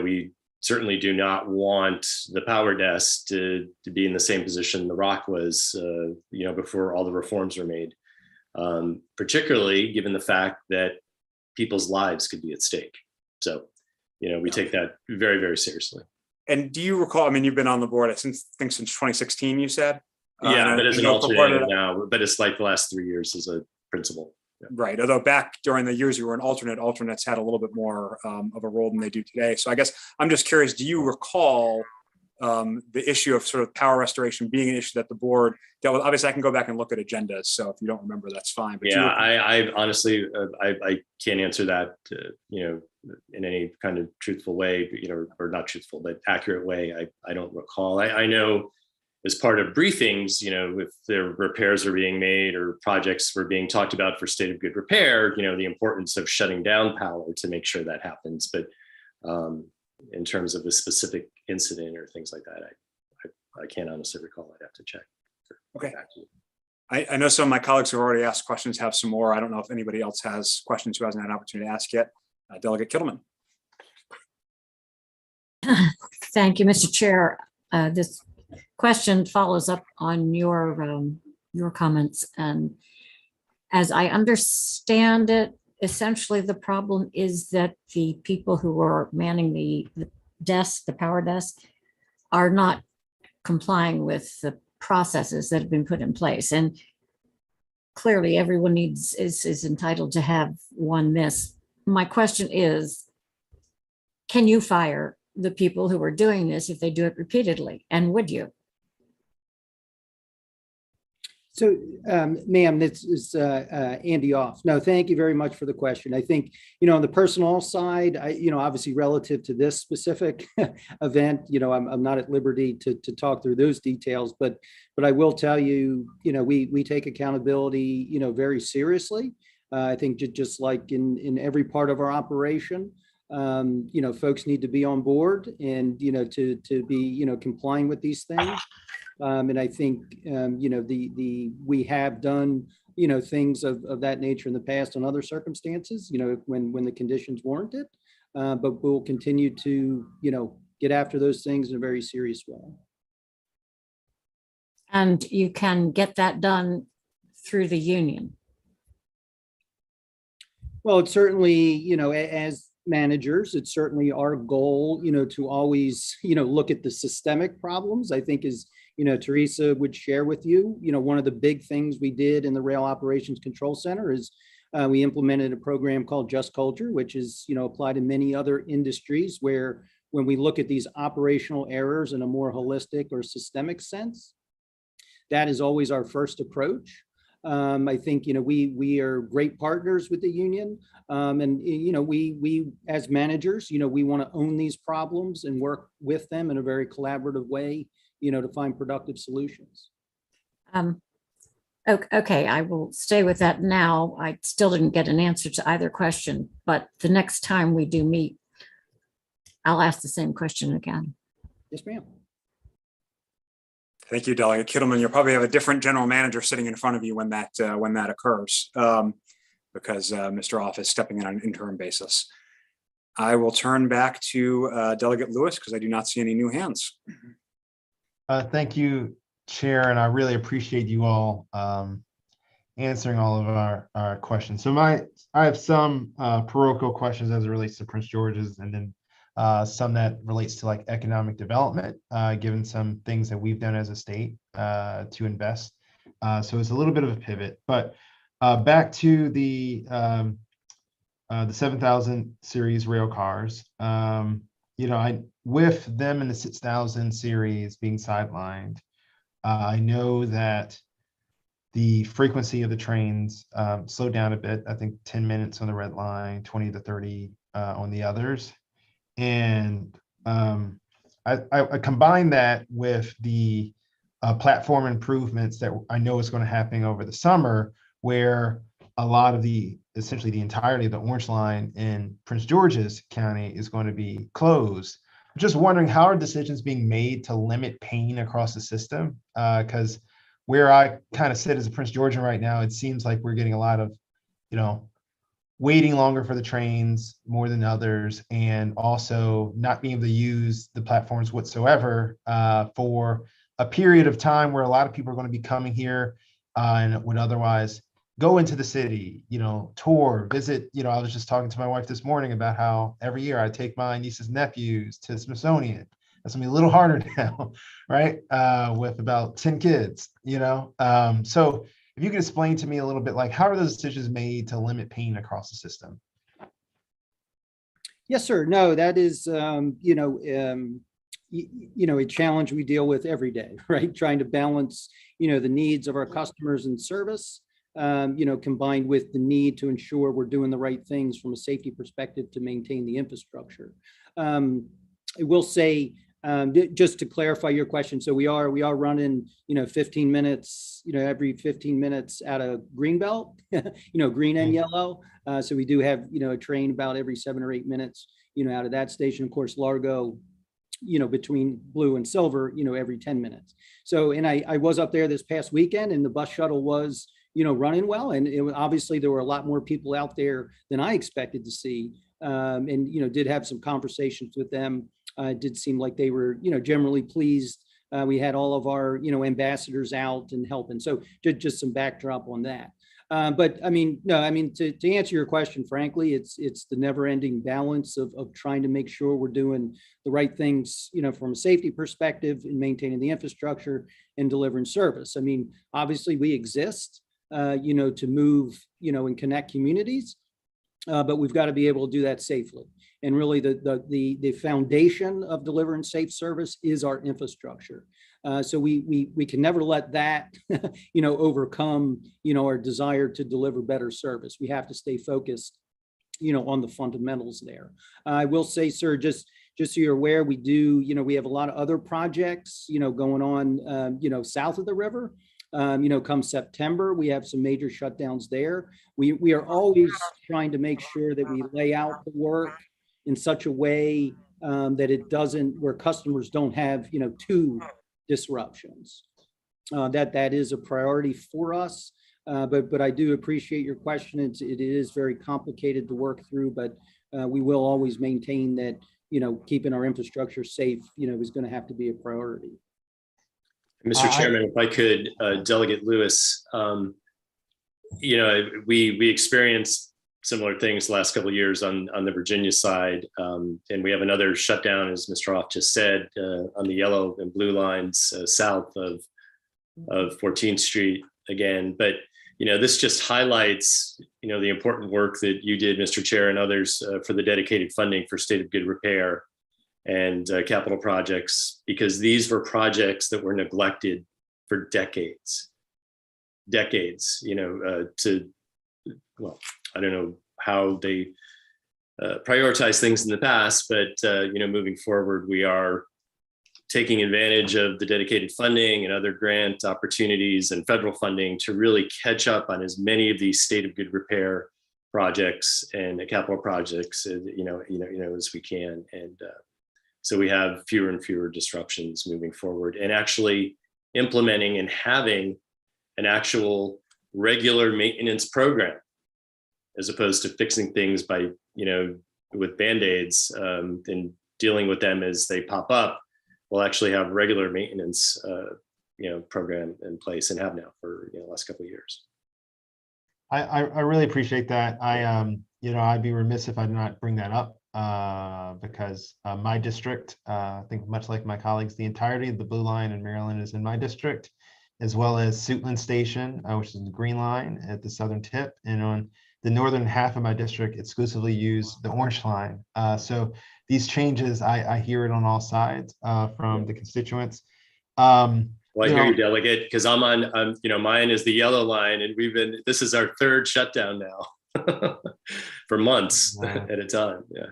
Speaker 1: we certainly do not want the power desk to be in the same position the Rock was, before all the reforms were made, particularly given the fact that people's lives could be at stake. So, we take that very, very seriously.
Speaker 2: And do you recall, I mean, you've been on the board since 2016, you said?
Speaker 1: Yeah, but as an alternate now, but it's like the last 3 years as a principal. Yeah.
Speaker 2: Right. Although back during the years you were an alternate, alternates had a little bit more of a role than they do today. So I guess I'm just curious, do you recall the issue of sort of power restoration being an issue that the board dealt with? Obviously, I can go back and look at agendas. So if you don't remember, that's fine. But
Speaker 1: yeah, I honestly, I can't answer that, in any kind of truthful way, or not truthful, but accurate way. I don't recall. I know as part of briefings, if there repairs are being made or projects were being talked about for state of good repair, the importance of shutting down power to make sure that happens. But in terms of a specific incident or things like that, I can't honestly recall. I'd have to check.
Speaker 2: Okay. I know some of my colleagues who have already asked questions have some more. I don't know if anybody else has questions who hasn't had an opportunity to ask yet. Delegate Kittleman.
Speaker 9: Thank you, Mr. Chair. This question follows up on your comments, and as I understand it, essentially the problem is that the people who are manning the desk, the power desk, are not complying with the processes that have been put in place. And clearly everyone is entitled to have one miss. My question is, can you fire the people who are doing this if they do it repeatedly? And would you?
Speaker 4: So, ma'am, this is Andy Off. No, thank you very much for the question. I think, on the personnel side, obviously relative to this specific event, I'm not at liberty to talk through those details, but I will tell you, we take accountability, very seriously. I think just like in every part of our operation, folks need to be on board and, to be, complying with these things. And I think, we have done, things of that nature in the past on other circumstances, when the conditions warrant it. But we'll continue to, get after those things in a very serious way.
Speaker 9: And you can get that done through the union?
Speaker 4: Well, it's certainly, as managers, it's certainly our goal, to always, look at the systemic problems. I think as, Teresa would share with you, one of the big things we did in the Rail Operations Control Center is we implemented a program called Just Culture, which is, applied in many other industries where when we look at these operational errors in a more holistic or systemic sense, that is always our first approach. I think, we are great partners with the union. And, we as managers, we want to own these problems and work with them in a very collaborative way, to find productive solutions.
Speaker 9: Okay, I will stay with that now. I still didn't get an answer to either question, but the next time we do meet, I'll ask the same question again.
Speaker 4: Yes, ma'am.
Speaker 2: Thank you, Delegate Kittleman. You'll probably have a different general manager sitting in front of you when that occurs, because Mr. Off is stepping in on an interim basis. I will turn back to Delegate Lewis because I do not see any new hands.
Speaker 7: Thank you, Chair, and I really appreciate you all answering all of our questions. So I have some parochial questions as it relates to Prince George's, and then some that relates to like economic development, given some things that we've done as a state to invest. So it's a little bit of a pivot, but back to the 7000 series rail cars. With them in the 6000 series being sidelined, I know that the frequency of the trains slowed down a bit. I think 10 minutes on the red line, 20 to 30 on the others. And I combine that with the platform improvements that I know is going to happen over the summer, where a lot of essentially the entirety of the Orange Line in Prince George's County is going to be closed. I'm just wondering, how are decisions being made to limit pain across the system? Because where I kind of sit as a Prince Georgian right now, it seems like we're getting a lot of, waiting longer for the trains more than others, and also not being able to use the platforms whatsoever for a period of time where a lot of people are going to be coming here and would otherwise go into the city, tour, visit. I was just talking to my wife this morning about how every year I take my nieces and nephews to Smithsonian. That's gonna be a little harder now, right? With about 10 kids, So if you could explain to me a little bit, like, how are those decisions made to limit pain across the system?
Speaker 4: Yes, sir. No, that is, a challenge we deal with every day, right? Trying to balance, the needs of our customers and service, combined with the need to ensure we're doing the right things from a safety perspective to maintain the infrastructure. I will say, just to clarify your question, so we are running, 15 minutes, every 15 minutes out of Greenbelt, green and yellow. So we do have, a train about every 7 or 8 minutes, out of that station. Of course, Largo, between blue and silver, every 10 minutes. So, and I was up there this past weekend, and the bus shuttle was, running well. And obviously there were a lot more people out there than I expected to see. And, did have some conversations with them. It did seem like they were, generally pleased. We had all of our, ambassadors out and helping. So just some backdrop on that. But I mean, no, to answer your question, frankly, it's the never ending balance of trying to make sure we're doing the right things, from a safety perspective and maintaining the infrastructure and delivering service. I mean, obviously we exist, to move, and connect communities, but we've got to be able to do that safely. And really the foundation of delivering safe service is our infrastructure. So we can never let that, overcome, our desire to deliver better service. We have to stay focused, on the fundamentals there. I will say, sir, just so you're aware, we do, we have a lot of other projects, going on, south of the river. Come September, we have some major shutdowns there. We are always trying to make sure that we lay out the work in such a way that it doesn't, where customers don't have, two disruptions. That is a priority for us. But I do appreciate your question. It is very complicated to work through, but we will always maintain that, keeping our infrastructure safe, is going to have to be a priority.
Speaker 1: Mr. Chairman, if I could, Delegate Lewis, we experienced similar things the last couple of years on the Virginia side, and we have another shutdown, as Mr. Off just said, on the yellow and blue lines south of 14th Street again. But this just highlights the important work that you did, Mr. Chair, and others for the dedicated funding for state of good repair and capital projects, because these were projects that were neglected for decades, I don't know how they prioritize things in the past, but moving forward, we are taking advantage of the dedicated funding and other grant opportunities and federal funding to really catch up on as many of these state of good repair projects and capital projects, as we can. And so we have fewer and fewer disruptions moving forward, and actually implementing and having an actual regular maintenance program, as opposed to fixing things by, with Band-Aids and dealing with them as they pop up. We'll actually have regular maintenance, program in place, and have now for the last couple of years.
Speaker 7: I really appreciate that. I'd be remiss if I did not bring that up because my district, I think much like my colleagues, the entirety of the Blue Line in Maryland is in my district, as well as Suitland Station, which is the Green Line at the southern tip, and on the northern half of my district exclusively use the Orange Line. So these changes, I hear it on all sides from the constituents.
Speaker 1: Well, I
Speaker 7: You
Speaker 1: hear
Speaker 7: know-
Speaker 1: you, Delegate, because mine is the yellow line, and this is our third shutdown now for months
Speaker 7: Wow.
Speaker 1: at a time. Yeah.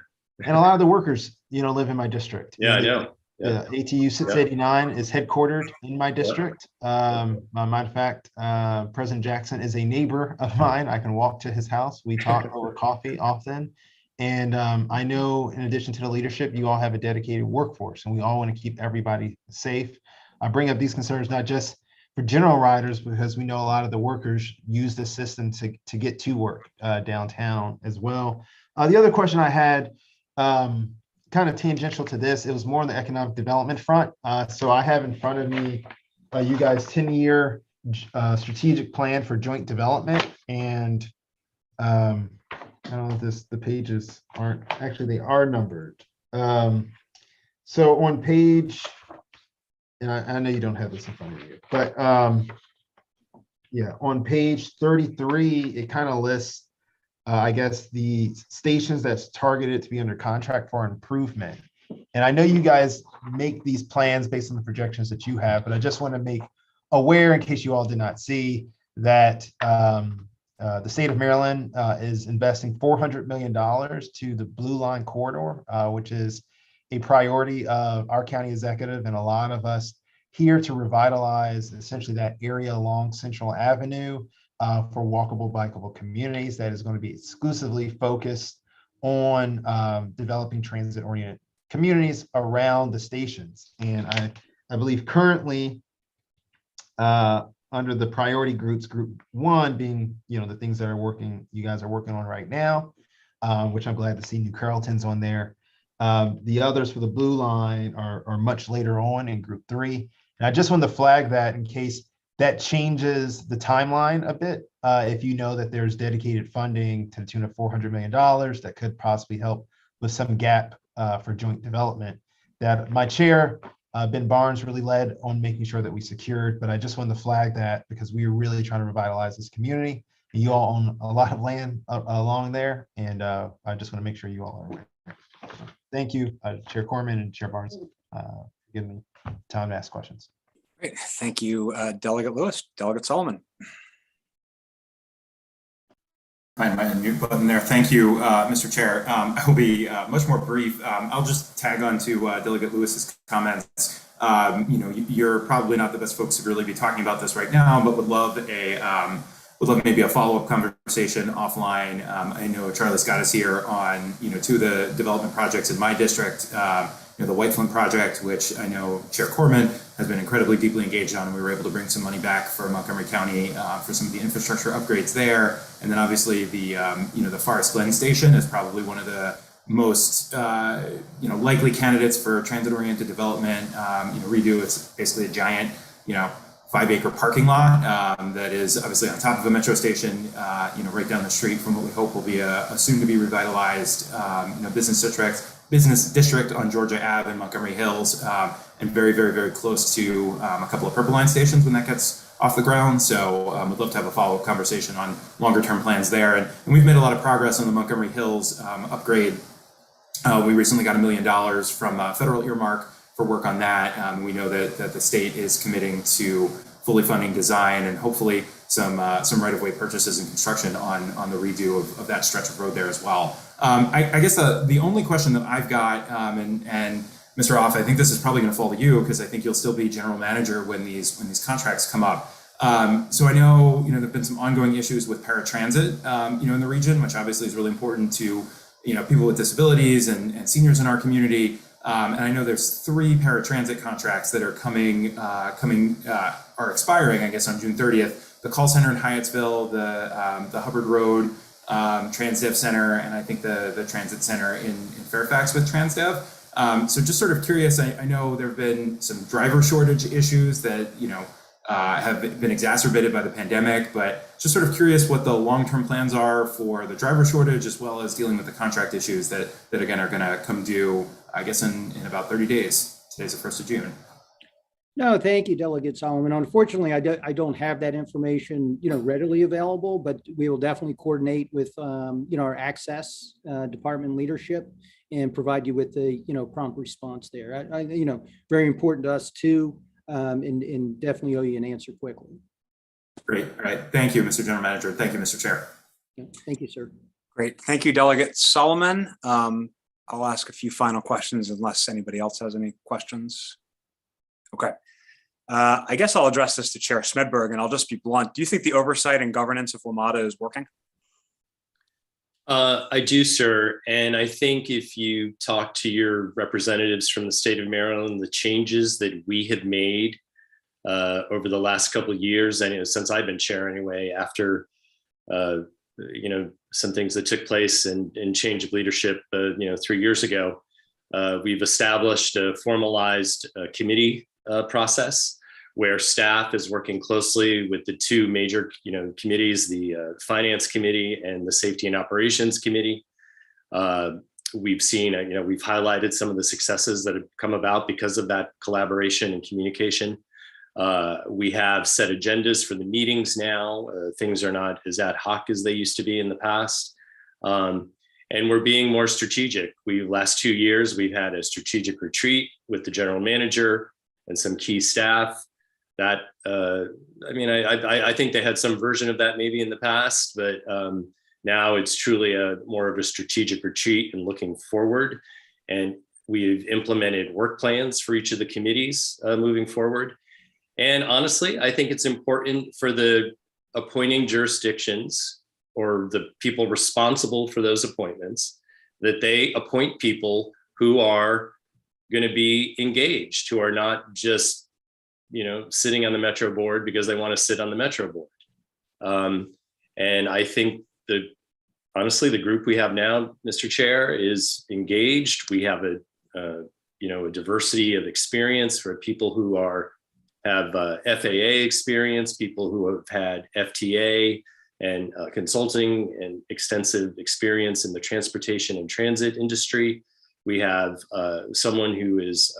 Speaker 7: And a lot of the workers, live in my district.
Speaker 1: Yeah, I know. Yeah.
Speaker 7: Yeah, ATU 689 is headquartered in my district. Matter of fact, President Jackson is a neighbor of mine. I can walk to his house. We talk over coffee often. And I know in addition to the leadership, you all have a dedicated workforce, and we all want to keep everybody safe. I bring up these concerns not just for general riders, because we know a lot of the workers use the system to get to work downtown as well. The other question I had, kind of tangential to this, it was more on the economic development front. So I have in front of me you guys' 10-year strategic plan for joint development. And I don't know if the pages aren't, actually they are numbered. So on page, and I know you don't have this in front of you, but yeah, on page 33, it kind of lists I guess the stations that's targeted to be under contract for improvement. And I know you guys make these plans based on the projections that you have, but I just want to make aware, in case you all did not see, that the state of Maryland is investing $400 million to the Blue Line corridor, which is a priority of our county executive and a lot of us here to revitalize essentially that area along Central Avenue. For walkable, bikeable communities that is going to be exclusively focused on developing transit-oriented communities around the stations. And I believe currently under the priority groups, group 1 being, the things that you guys are working on right now, which I'm glad to see New Carrollton's on there. The others for the Blue Line are much later on in group 3. And I just wanted to flag that in case that changes the timeline a bit. If you know that there's dedicated funding to the tune of $400 million that could possibly help with some gap for joint development, that my chair, Ben Barnes, really led on making sure that we secured. But I just wanted to flag that because we are really trying to revitalize this community. And you all own a lot of land along there. And I just want to make sure you all are aware. Thank you, Chair Corman and Chair Barnes, for giving me time to ask questions.
Speaker 2: Great. Thank you, Delegate Lewis. Delegate Solomon.
Speaker 8: Find my unmute button there. Thank you, Mr. Chair. I will be much more brief. I'll just tag on to Delegate Lewis's comments. You're probably not the best folks to really be talking about this right now, but would love maybe a follow-up conversation offline. I know Charlie Scott is here on 2 of the development projects in my district. The White Flint project, which I know Chair Corman has been incredibly deeply engaged on, and we were able to bring some money back for Montgomery County for some of the infrastructure upgrades there. And then obviously the Forest Glen station is probably one of the most likely candidates for transit-oriented development. Redo, it's basically a giant 5-acre parking lot that is obviously on top of a metro station, right down the street from what we hope will be a soon-to-be revitalized business district on Georgia Ave in Montgomery Hills, and very, very, very close to a couple of Purple Line stations when that gets off the ground. So we'd love to have a follow-up conversation on longer-term plans there. And we've made a lot of progress on the Montgomery Hills upgrade. We recently got $1 million from federal earmark for work on that. We know that the state is committing to fully funding design and hopefully some right-of-way purchases and construction on the redo of that stretch of road there as well. I guess the only question that I've got, and Mr. Off, I think this is probably going to fall to you because I think you'll still be general manager when these contracts come up. So I know there've been some ongoing issues with paratransit in the region, which obviously is really important to people with disabilities and seniors in our community. And I know there's 3 paratransit contracts that are are expiring, I guess, on June 30th. The call center in Hyattsville, the Hubbard Road Transdev Center, and I think the Transit Center in Fairfax with Transdev. So just sort of curious, I know there have been some driver shortage issues that have been exacerbated by the pandemic, but just sort of curious what the long-term plans are for the driver shortage as well as dealing with the contract issues that again are going to come due, I guess, in about 30 days. Today's the 1st of June.
Speaker 4: No, thank you, Delegate Solomon. Unfortunately, I don't have that information, readily available, but we will definitely coordinate with, our access department leadership and provide you with a, prompt response there. Very important to us too. and definitely owe you an answer quickly.
Speaker 8: Great. All right. Thank you, Mr. General Manager. Thank you, Mr. Chair.
Speaker 4: Thank you, sir.
Speaker 2: Great. Thank you, Delegate Solomon. I'll ask a few final questions unless anybody else has any questions. Okay. I guess I'll address this to Chair Smedberg, and I'll just be blunt. Do you think the oversight and governance of WMATA is working?
Speaker 1: I do, sir. And I think if you talk to your representatives from the state of Maryland, the changes that we have made over the last couple of years, and since I've been chair anyway, after some things that took place and change of leadership 3 years ago, we've established a formalized committee process where staff is working closely with the two major committees, the Finance Committee and the Safety and Operations Committee. We've seen, we've highlighted some of the successes that have come about because of that collaboration and communication. We have set agendas for the meetings now. Things are not as ad hoc as they used to be in the past. And we're being more strategic. Last 2 years, we've had a strategic retreat with the general manager and some key staff. That, I think they had some version of that maybe in the past, but now it's truly more of a strategic retreat and looking forward. And we've implemented work plans for each of the committees moving forward. And honestly, I think it's important for the appointing jurisdictions or the people responsible for those appointments that they appoint people who are going to be engaged, who are not just sitting on the Metro board because they want to sit on the Metro board. And I think honestly, the group we have now, Mr. Chair, is engaged. We have a diversity of experience for people who have FAA experience, people who have had FTA and consulting and extensive experience in the transportation and transit industry. We have someone who is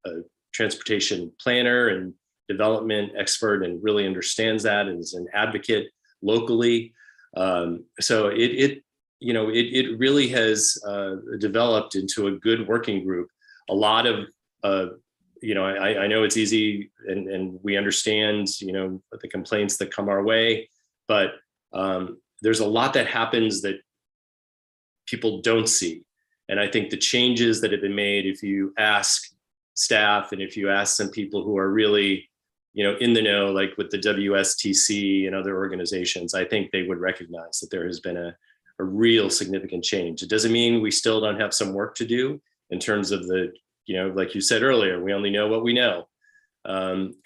Speaker 1: a transportation planner and development expert and really understands that and is an advocate locally. So it really has developed into a good working group. A lot of, I know it's easy and we understand, the complaints that come our way, but there's a lot that happens that people don't see. And I think the changes that have been made, if you ask staff and if you ask some people who are really, in the know, like with the WSTC and other organizations, I think they would recognize that there has been a real significant change. It doesn't mean we still don't have some work to do in terms of the, like you said earlier, we only know what we know.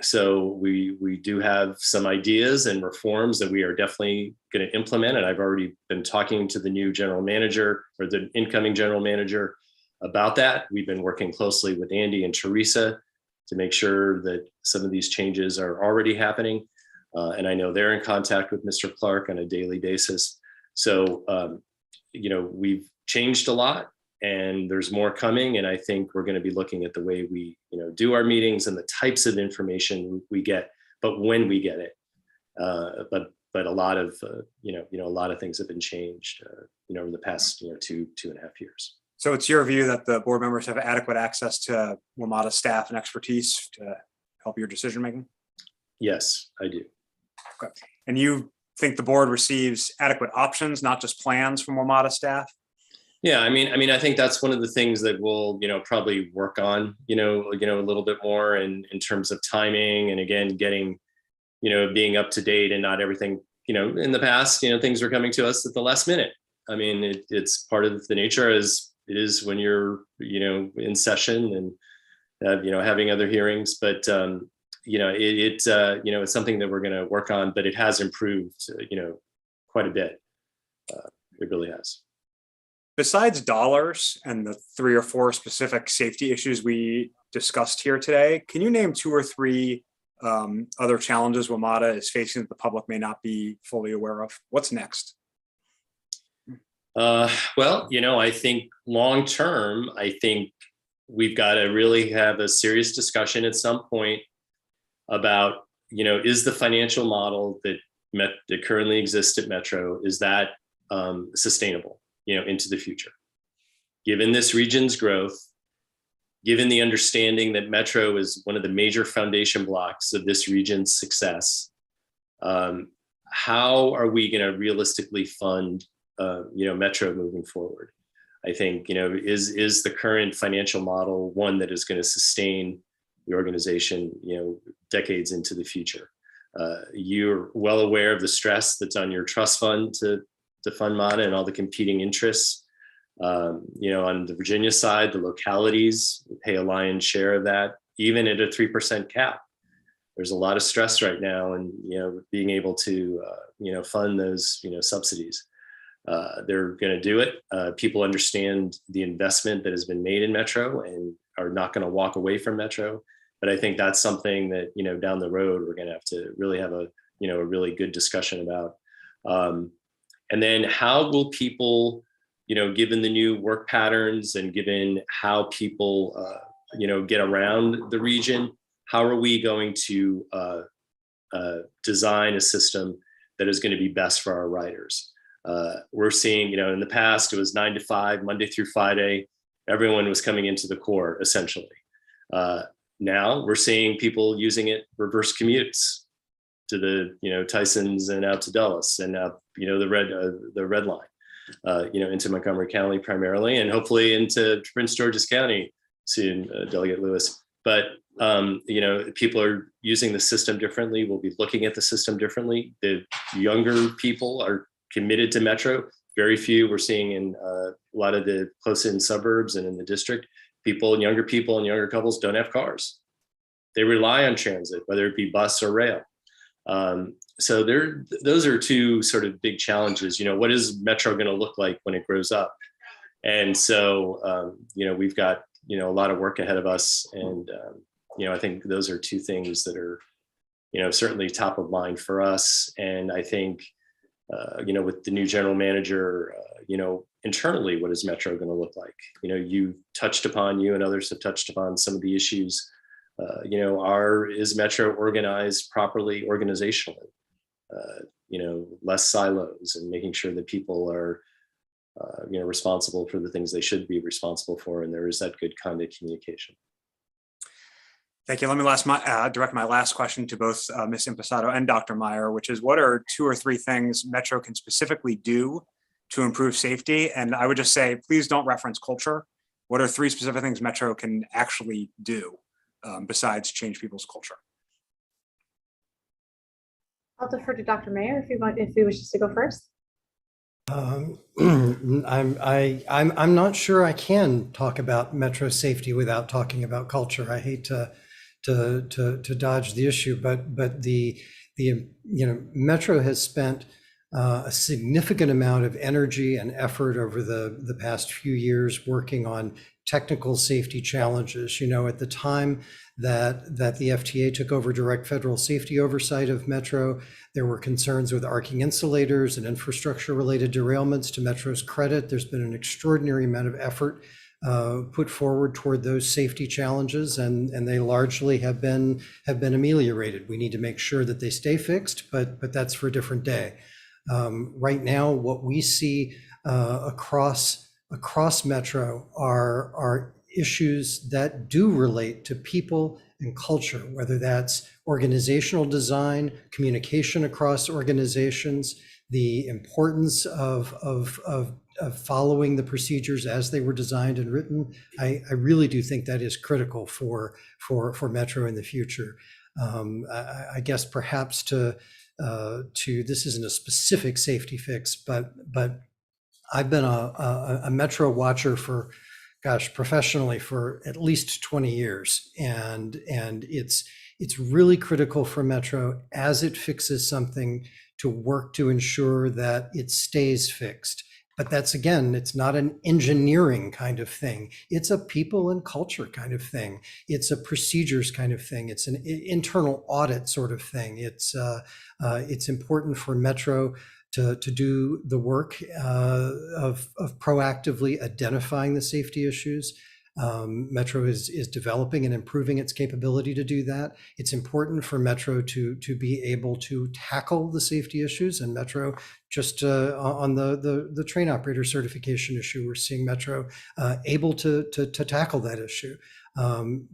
Speaker 1: So we do have some ideas and reforms that we are definitely going to implement. And I've already been talking to the new general manager or the incoming general manager about that. We've been working closely with Andy and Teresa to make sure that some of these changes are already happening. And I know they're in contact with Mr. Clark on a daily basis. So, we've changed a lot and there's more coming. And I think we're going to be looking at the way we, do our meetings and the types of information we get, but when we get it. But a lot of, a lot of things have been changed, over the past, 2.5 years.
Speaker 2: So it's your view that the board members have adequate access to WMATA staff and expertise to help your decision making?
Speaker 1: Yes, I do.
Speaker 2: Okay. And you think the board receives adequate options, not just plans from WMATA staff?
Speaker 1: Yeah, I think that's one of the things that we'll, probably work on, a little bit more in terms of timing and again, getting, being up to date and not everything, in the past, things were coming to us at the last minute. I mean, it's part of the nature as it is when you're, in session and, having other hearings, but, it's something that we're going to work on, but it has improved, quite a bit. It really has.
Speaker 2: Besides dollars and the 3 or 4 specific safety issues we discussed here today, can you name 2 or 3 other challenges WMATA is facing that the public may not be fully aware of? What's next?
Speaker 1: Well, I think long term, I think we've got to really have a serious discussion at some point about, is the financial model that currently exists at Metro, is that sustainable, into the future? Given this region's growth, given the understanding that Metro is one of the major foundation blocks of this region's success, how are we going to realistically fund, Metro moving forward? I think, is the current financial model one that is going to sustain the organization, decades into the future? You're well aware of the stress that's on your trust fund to fund MATA and all the competing interests. On the Virginia side, the localities pay a lion's share of that, even at a 3% cap. There's a lot of stress right now, and being able to fund those subsidies. They're going to do it. People understand the investment that has been made in Metro and are not going to walk away from Metro. But I think that's something that down the road we're going to have to really have a really good discussion about. And then how will people, given the new work patterns and given how people get around the region, how are we going to design a system that is going to be best for our riders? We're seeing, in the past, it was 9 to 5, Monday through Friday. Everyone was coming into the core, essentially. Now we're seeing people using it reverse commutes to the, Tysons and out to Dulles and up, the red line, into Montgomery County primarily, and hopefully into Prince George's County soon, Delegate Lewis. But, people are using the system differently. We'll be looking at the system differently. The younger people are committed to Metro. Very few we're seeing in a lot of the close-in suburbs and in the district. Younger people and younger couples don't have cars. They rely on transit, whether it be bus or rail. So those are two sort of big challenges. What is Metro going to look like when it grows up? And so, we've got, a lot of work ahead of us. And, I think those are two things that are, certainly top of mind for us. And I think, with the new general manager, internally, what is Metro going to look like? You and others have touched upon some of the issues. Is Metro organized properly organizationally? Less silos and making sure that people are, responsible for the things they should be responsible for. And there is that good kind of communication.
Speaker 2: Thank you. Let me direct my last question to both Ms. Impastato and Dr. Meyer, which is, what are 2 or 3 things Metro can specifically do to improve safety? And I would just say, please don't reference culture. What are 3 specific things Metro can actually do besides change people's culture?
Speaker 5: I'll defer to Dr. Mayer if he wishes to go first.
Speaker 6: I'm not sure I can talk about Metro safety without talking about culture. I hate to dodge the issue, but the Metro has spent a significant amount of energy and effort over the past few years working on technical safety challenges. At the time that the FTA took over direct federal safety oversight of Metro, there were concerns with arcing insulators and infrastructure-related derailments. To Metro's credit, there's been an extraordinary amount of effort put forward toward those safety challenges, and they largely have been ameliorated. We need to make sure that they stay fixed, but that's for a different day. Right now, what we see across Metro are issues that do relate to people and culture, whether that's organizational design, communication across organizations, the importance of following the procedures as they were designed and written. I really do think that is critical for Metro in the future. I guess perhaps to this isn't a specific safety fix, but I've been a Metro watcher professionally for at least 20 years. And it's really critical for Metro as it fixes something to work to ensure that it stays fixed. But that's, again, it's not an engineering kind of thing. It's a people and culture kind of thing. It's a procedures kind of thing. It's an internal audit sort of thing. It's important for Metro to do the work of proactively identifying the safety issues. Metro is developing and improving its capability to do that. It's important for Metro to be able to tackle the safety issues, and Metro just on the train operator certification issue, we're seeing Metro able to tackle that issue.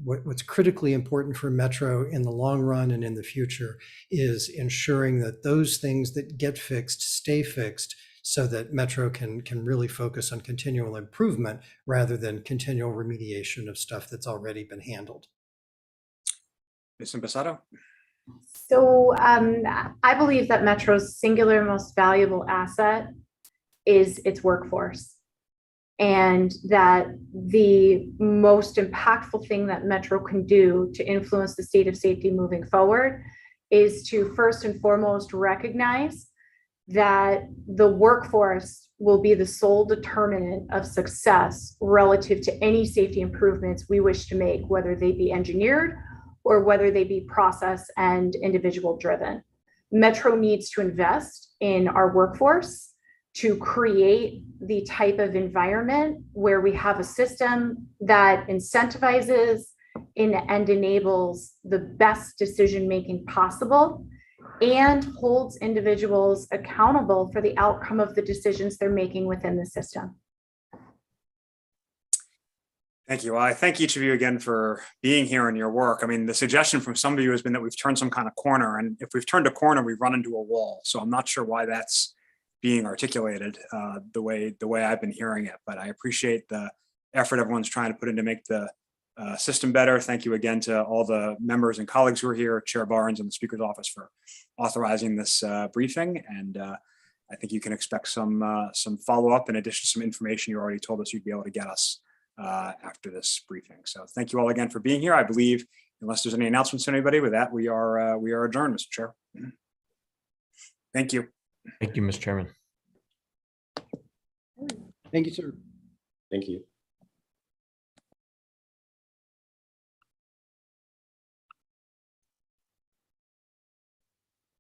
Speaker 6: What's critically important for Metro in the long run and in the future is ensuring that those things that get fixed stay fixed, so that Metro can really focus on continual improvement rather than continual remediation of stuff that's already been handled.
Speaker 2: Ms. Impastato?
Speaker 5: So I believe that Metro's singular most valuable asset is its workforce. And that the most impactful thing that Metro can do to influence the state of safety moving forward is to first and foremost recognize that the workforce will be the sole determinant of success relative to any safety improvements we wish to make, whether they be engineered or whether they be process and individual driven. Metro needs to invest in our workforce to create the type of environment where we have a system that incentivizes and enables the best decision-making possible and holds individuals accountable for the outcome of the decisions they're making within the system.
Speaker 2: Thank you. Well, I thank each of you again for being here and your work. I mean, the suggestion from some of you has been that we've turned some kind of corner, and if we've turned a corner, we've run into a wall. So I'm not sure why that's being articulated the way I've been hearing it, but I appreciate the effort everyone's trying to put in to make the system better. Thank you again to all the members and colleagues who are here, Chair Barnes and the Speaker's office for authorizing this briefing. And I think you can expect some follow-up in addition to some information you already told us you'd be able to get us after this briefing. So thank you all again for being here. I believe, unless there's any announcements to anybody, with that, we are adjourned, Mr. Chair. Thank you.
Speaker 3: Thank you, Mr. Chairman.
Speaker 4: Thank you, sir.
Speaker 1: Thank you.